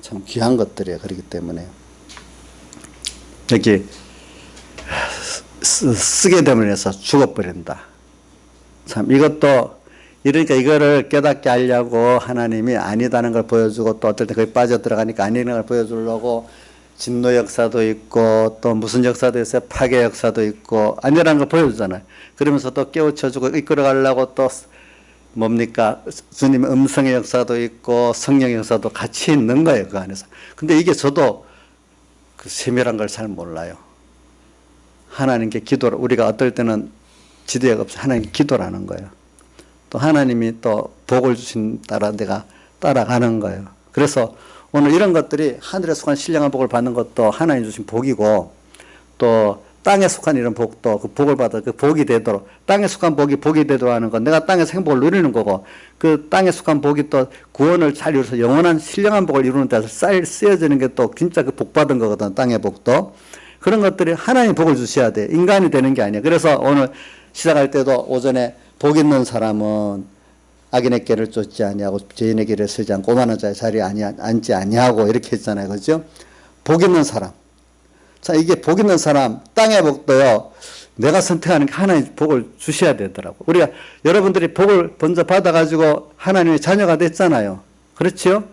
참 귀한 것들이에요. 그렇기 때문에. 여기, 쓰게 되면 해서 죽어버린다. 참, 이것도, 이러니까 이거를 깨닫게 하려고 하나님이 아니다는 걸 보여주고 또 어떨 때 거기 빠져들어가니까 아니라는 걸 보여주려고 진노 역사도 있고 또 무슨 역사도 있어요. 파괴 역사도 있고 아니라는 걸 보여주잖아요. 그러면서 또 깨우쳐주고 이끌어가려고 또 뭡니까? 주님의 음성의 역사도 있고 성령의 역사도 같이 있는 거예요. 그 안에서. 근데 이게 저도 그 세밀한 걸 잘 몰라요. 하나님께 기도를, 우리가 어떨 때는 지도가 없이 하나님께 기도라는 거예요. 또 하나님이 또 복을 주신 따라 내가 따라가는 거예요. 그래서 오늘 이런 것들이 하늘에 속한 신령한 복을 받는 것도 하나님 주신 복이고 또 땅에 속한 이런 복도 그 복을 받아 그 복이 되도록 땅에 속한 복이 복이 되도록 하는 건 내가 땅에서 행복을 누리는 거고 그 땅에 속한 복이 또 구원을 잘 이루어서 영원한 신령한 복을 이루는 데서 쓰여지는 게 또 진짜 그 복 받은 거거든. 땅의 복도. 그런 것들이 하나님 복을 주셔야 돼. 인간이 되는 게 아니야. 그래서 오늘 시작할 때도 오전에 복 있는 사람은 악인의 길을 쫓지 아니하고 죄인의 길을 서지 않고 오만한 자의 자리에 앉지 아니하고 이렇게 했잖아요. 그죠? 복 있는 사람. 자, 이게 복 있는 사람, 땅의 복도요. 내가 선택하는 게 하나님 복을 주셔야 되더라고. 우리가 여러분들이 복을 먼저 받아가지고 하나님의 자녀가 됐잖아요. 그렇죠?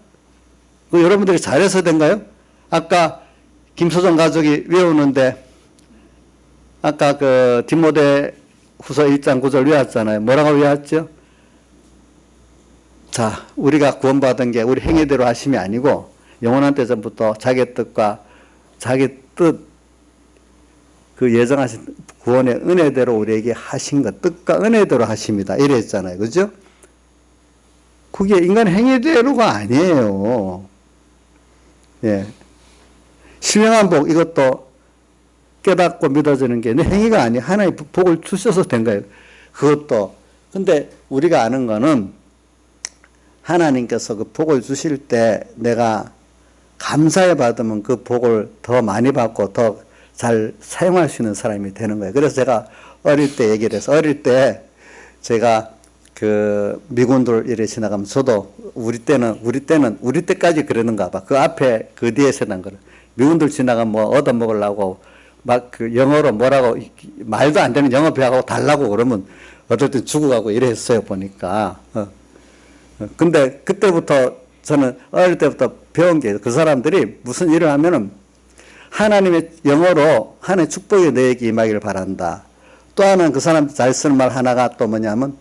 그 여러분들이 잘해서 된가요? 아까 김소정 가족이 외우는데 아까 그 디모데 후서 1장 9절 외웠잖아요. 뭐라고 외웠죠? 자, 우리가 구원받은 게 우리 행위대로 하심이 아니고 영원한 때전부터 자기 뜻과 자기 뜻 그 예정하신 구원의 은혜대로 우리에게 하신 것, 뜻과 은혜대로 하십니다. 이랬잖아요. 그죠? 그게 인간 행위대로가 아니에요. 예. 신령한 복, 이것도 깨닫고 믿어지는 게 내 행위가 아니에요. 하나의 복을 주셔서 된 거예요. 그것도. 근데 우리가 아는 거는 하나님께서 그 복을 주실 때 내가 감사해 받으면 그 복을 더 많이 받고 더 잘 사용할 수 있는 사람이 되는 거예요. 그래서 제가 어릴 때 얘기를 해서 어릴 때 제가 그 미군들 이래 지나가면 저도 우리 때까지 그러는가 봐. 그 앞에 그 뒤에서 난 거를 미군들 지나가면 뭐 얻어먹으려고 막 그 영어로 뭐라고 말도 안 되는 영어 배워가고 달라고 그러면 어떨 땐 죽어가고 이랬어요 보니까. 근데 그때부터 저는 어릴 때부터 배운 게 그 사람들이 무슨 일을 하면은 하나님의 영어로 하나님의 축복이 너에게 임하기를 바란다. 또 하나는 그 사람 잘 쓰는 말 하나가 또 뭐냐면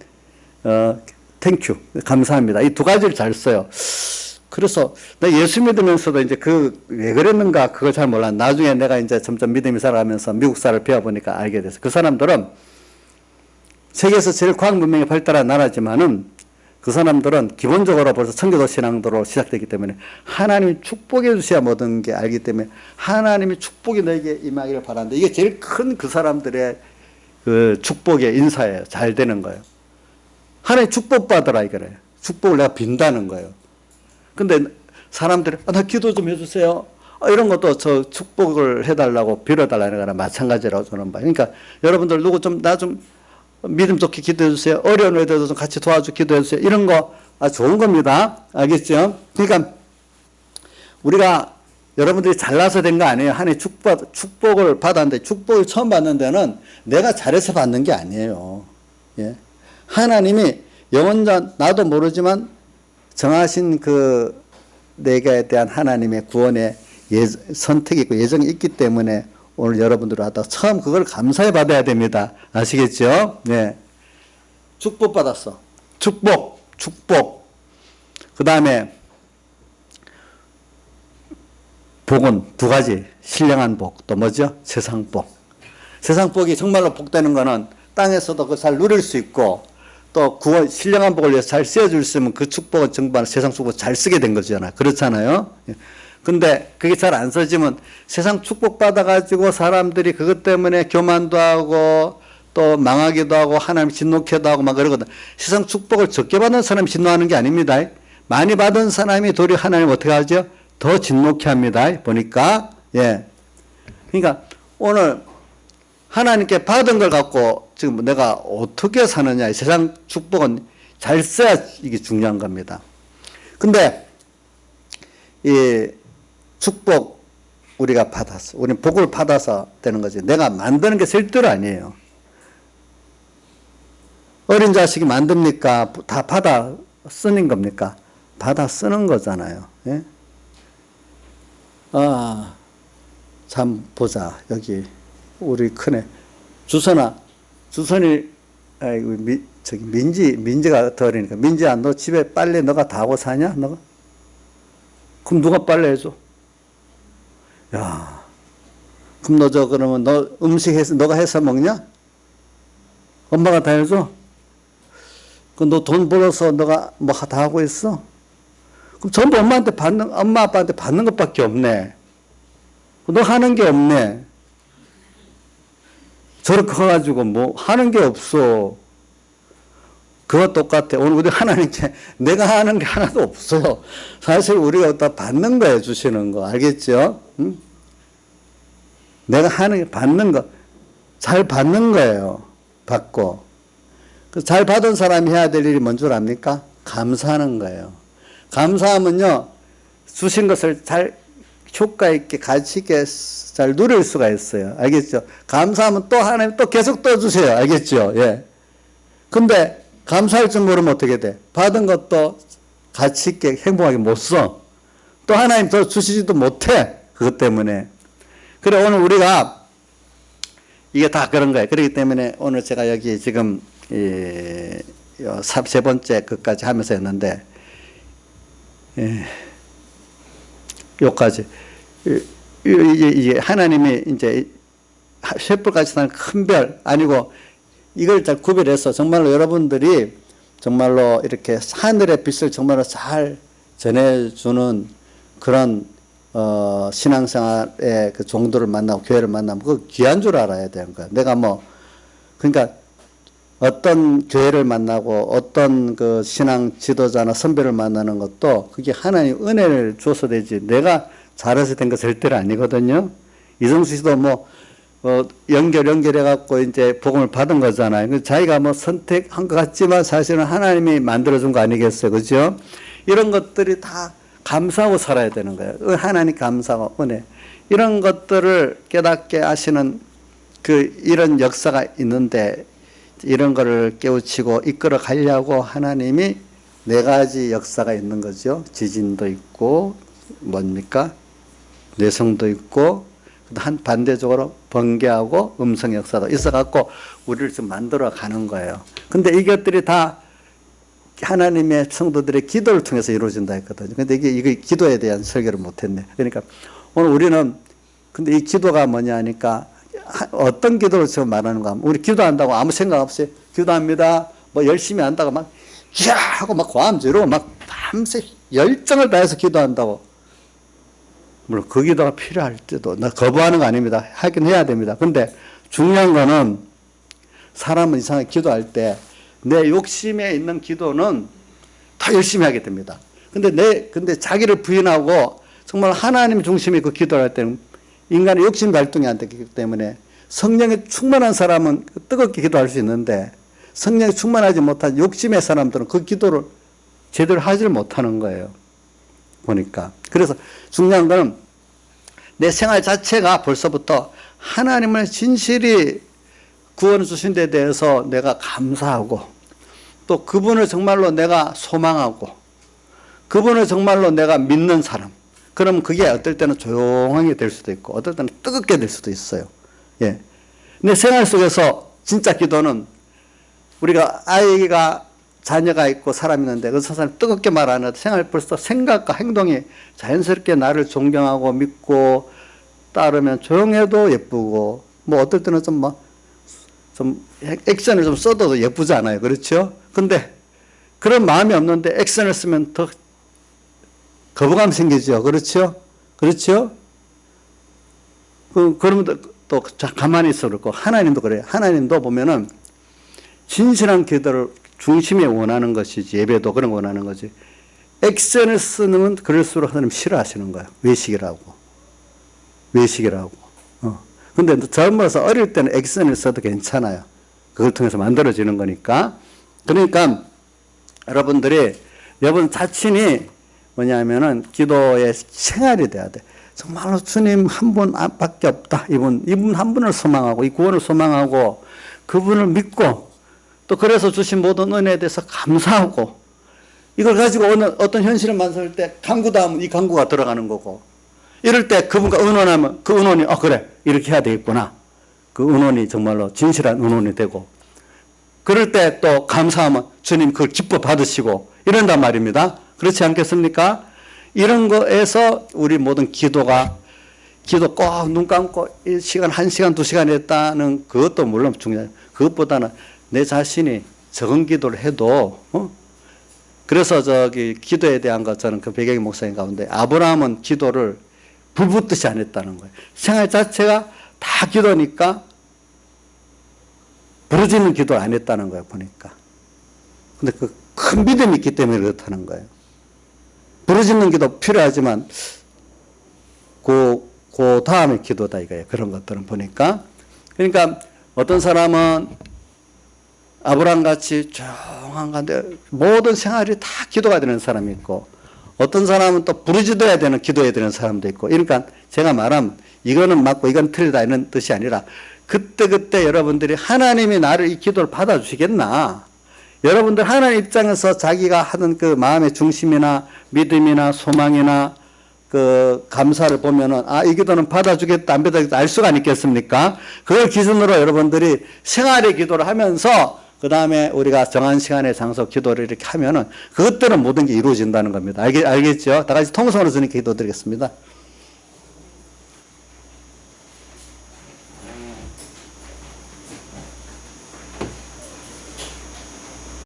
땡큐 감사합니다. 이 두 가지를 잘 써요. 그래서 나 예수 믿으면서도 이제 그 왜 그랬는가 그걸 잘 몰라. 나중에 내가 이제 점점 믿음이 살아가면서 미국사를 배워보니까 알게 됐어. 그 사람들은 세계에서 제일 과학 문명이 발달한 나라지만은 그 사람들은 기본적으로 벌써 청교도 신앙도로 시작되기 때문에 하나님이 축복해 주셔야 모든 게 알기 때문에 하나님이 축복이 너에게 임하기를 바란다. 이게 제일 큰 그 사람들의 그 축복의 인사예요. 잘 되는 거예요. 하나님 축복 받으라 이거래요. 축복을 내가 빈다는 거예요. 근데 사람들이 나 기도 좀 해주세요. 이런 것도 저 축복을 해달라고 빌어달라는 거랑 마찬가지라고 저는 봐요. 그러니까 여러분들 누구 좀 나 좀 믿음 좋게 기도해 주세요. 어려운 애들도 좀 같이 도와주 기도해 주세요. 이런 거 좋은 겁니다. 알겠죠? 그러니까 우리가 여러분들이 잘나서 된 거 아니에요. 하나님 축복을 받았는데 축복을 처음 받는 데는 내가 잘해서 받는 게 아니에요. 예. 하나님이 영원전 나도 모르지만 정하신 그 내게 대한 하나님의 구원의 선택이 있고 예정이 있기 때문에 오늘 여러분들 왔다 처음 그걸 감사해 받아야 됩니다. 아시겠죠? 네. 축복 받았어. 축복. 그 다음에 복은 두 가지. 신령한 복. 또 뭐죠? 세상 복. 세상 복이 정말로 복되는 거는 땅에서도 그걸 잘 누릴 수 있고 또 구원, 신령한 복을 위해서 잘 쓰여줄 수 있으면 그 축복은 정말 세상 축복을 잘 쓰게 된 거잖아요. 그렇잖아요. 근데 그게 잘 안 써지면 세상 축복 받아가지고 사람들이 그것 때문에 교만도 하고 또 망하기도 하고 하나님 진노케도 하고 막 그러거든. 세상 축복을 적게 받는 사람이 진노하는 게 아닙니다. 많이 받은 사람이 도리어 하나님 어떻게 하죠? 더 진노케 합니다. 보니까. 예. 그러니까 오늘 하나님께 받은 걸 갖고 지금 내가 어떻게 사느냐. 세상 축복은 잘 써야 이게 중요한 겁니다. 근데 이 축복 우리가 받았어. 우리는 복을 받아서 되는 거지. 내가 만드는 게 절대로 아니에요. 어린 자식이 만듭니까? 다 받아 쓰는 겁니까? 받아 쓰는 거잖아요. 예? 참 보자. 여기 우리 큰애 주선이 아이고 저기 민지가 더 어리니까 민지야 너 집에 빨래 너가 다 하고 사냐? 너가? 그럼 누가 빨래 해줘? 야, 그럼 너 그러면 너 음식 해서 너가 해서 먹냐? 엄마가 다 해줘? 그럼 너 돈 벌어서 너가 뭐 다 하고 있어? 그럼 전부 엄마 아빠한테 받는 것밖에 없네. 너 하는 게 없네. 저렇게 커가지고 뭐 하는 게 없어. 그거 똑같아. 오늘 우리 하나님께 내가 하는 게 하나도 없어. 사실 우리가 다 받는 거예요. 주시는 거. 알겠죠? 응? 내가 받는 거. 잘 받는 거예요. 받고. 잘 받은 사람이 해야 될 일이 뭔 줄 압니까? 감사하는 거예요. 감사하면요. 주신 것을 잘 효과 있게 가치 있게 잘 누릴 수가 있어요. 알겠죠? 감사하면 또 하나님 또 계속 또 주세요. 알겠죠? 예. 근데 감사할 줄 모르면 어떻게 돼? 받은 것도 가치 있게 행복하게 못 써. 또 하나님 더 주시지도 못해. 그것 때문에. 그래, 오늘 우리가 이게 다 그런 거예요. 그렇기 때문에 오늘 제가 여기 지금 세 번째 것까지 하면서 했는데, 요까지. 이게 하나님이 이제 횃불같이 나는 큰 별 아니고 이걸 잘 구별해서 정말로 여러분들이 정말로 이렇게 하늘의 빛을 정말로 잘 전해주는 그런 신앙생활의 그 종도를 만나고 교회를 만나면 그 귀한 줄 알아야 되는 거야. 내가 뭐 그러니까 어떤 교회를 만나고 어떤 그 신앙 지도자나 선배를 만나는 것도 그게 하나님 은혜를 줘서 되지 내가 잘해서 된 거 절대로 아니거든요. 이성수 씨도 뭐 연결해갖고 이제 복음을 받은 거잖아요. 자기가 뭐 선택한 것 같지만 사실은 하나님이 만들어준 거 아니겠어요. 그죠? 이런 것들이 다 감사하고 살아야 되는 거예요. 하나님 감사하고 은혜. 이런 것들을 깨닫게 하시는 이런 역사가 있는데 이런 거를 깨우치고 이끌어 가려고 하나님이 4가지 역사가 있는 거죠. 지진도 있고, 뭡니까? 뇌성도 있고, 반대적으로 번개하고 음성 역사도 있어갖고 우리를 좀 만들어 가는 거예요. 근데 이것들이 다 하나님의 성도들의 기도를 통해서 이루어진다 했거든요. 근데 이게 기도에 대한 설교를 못했네. 그러니까 오늘 우리는 근데 이 기도가 뭐냐 하니까 어떤 기도를 지금 말하는가 하면 우리 기도한다고 아무 생각 없이 기도합니다. 뭐 열심히 한다고 막 이야 하고 막 고함지르고 막 밤새 열정을 다해서 기도한다고. 물론 그 기도가 필요할 때도 나 거부하는 거 아닙니다. 하긴 해야 됩니다. 근데 중요한 거는 사람은 이상하게 기도할 때 내 욕심에 있는 기도는 더 열심히 하게 됩니다. 근데 자기를 부인하고 정말 하나님 중심의 그 기도를 할 때는 인간의 욕심 발동이 안 되기 때문에 성령에 충만한 사람은 뜨겁게 기도할 수 있는데 성령에 충만하지 못한 욕심의 사람들은 그 기도를 제대로 하지를 못하는 거예요. 보니까. 그래서 중요한 거는 내 생활 자체가 벌써부터 하나님을 진실히 구원을 주신 데 대해서 내가 감사하고 또 그분을 정말로 내가 소망하고 그분을 정말로 내가 믿는 사람. 그러면 그게 어떨 때는 조용하게 될 수도 있고 어떨 때는 뜨겁게 될 수도 있어요. 예. 근데 생활 속에서 진짜 기도는 우리가 아이가 자녀가 있고 사람이 있는데 그 사람이 뜨겁게 말 안 해도 생활 벌써 생각과 행동이 자연스럽게 나를 존경하고 믿고 따르면 조용해도 예쁘고 뭐 어떨 때는 좀 액션을 좀 써도 예쁘지 않아요. 그렇죠? 근데 그런 마음이 없는데 액션을 쓰면 더 거부감 생기죠. 그렇죠? 그렇죠? 그러면 또 가만히 있어 그렇고 하나님도 그래요. 하나님도 보면은 진실한 기도를 중심에 원하는 것이지 예배도 그런 거 원하는 거지. 액션을 쓰는 그럴수록 하나님 싫어하시는 거예요. 외식이라고. 근데 젊어서 어릴 때는 액션을 써도 괜찮아요. 그걸 통해서 만들어지는 거니까. 그러니까 여러분 자신이 뭐냐면은 기도의 생활이 돼야 돼. 정말로 주님 한 분밖에 없다. 이분 한 분을 소망하고 이 구원을 소망하고 그분을 믿고 또 그래서 주신 모든 은혜에 대해서 감사하고 이걸 가지고 어떤 현실을 만들 때 간구다 하면 이 간구가 들어가는 거고 이럴 때 그분과 의논하면 그 의논이 그래 이렇게 해야 되겠구나. 그 의논이 정말로 진실한 의논이 되고 그럴 때 또 감사하면 주님 그걸 기뻐 받으시고 이런단 말입니다. 그렇지 않겠습니까? 이런 거에서 우리 모든 기도 꼭 눈 감고 1시간, 1시간, 2시간 했다는 그것도 물론 중요해요. 그것보다는 내 자신이 적은 기도를 해도 그래서 기도에 대한 것 저는 그 배경의 목사님 가운데 아브라함은 기도를 불붙듯이 안 했다는 거예요. 생활 자체가 다 기도니까 부르짖는 기도를 안 했다는 거예요. 보니까. 근데 그 큰 믿음이 있기 때문에 그렇다는 거예요. 부르짖는 기도 필요하지만 그 다음에 기도다 이거예요. 그런 것들은 보니까. 그러니까 어떤 사람은 아브라함 같이 조용한 건데 모든 생활이 다 기도가 되는 사람이 있고 어떤 사람은 또 부르짖어야 되는 기도해야 되는 사람도 있고 그러니까 제가 말하면 이거는 맞고 이건 틀리다 이런 뜻이 아니라 그때 여러분들이 하나님이 나를 이 기도를 받아주시겠나 여러분들 하나님 입장에서 자기가 하는 그 마음의 중심이나 믿음이나 소망이나 그 감사를 보면은 아, 이 기도는 받아주겠다 안 받아주겠다 알 수가 있겠습니까? 그걸 기준으로 여러분들이 생활의 기도를 하면서 그 다음에 우리가 정한 시간에 장소 기도를 이렇게 하면은 그것들은 모든 게 이루어진다는 겁니다. 알겠죠? 다 같이 통성으로 드리니까 기도드리겠습니다.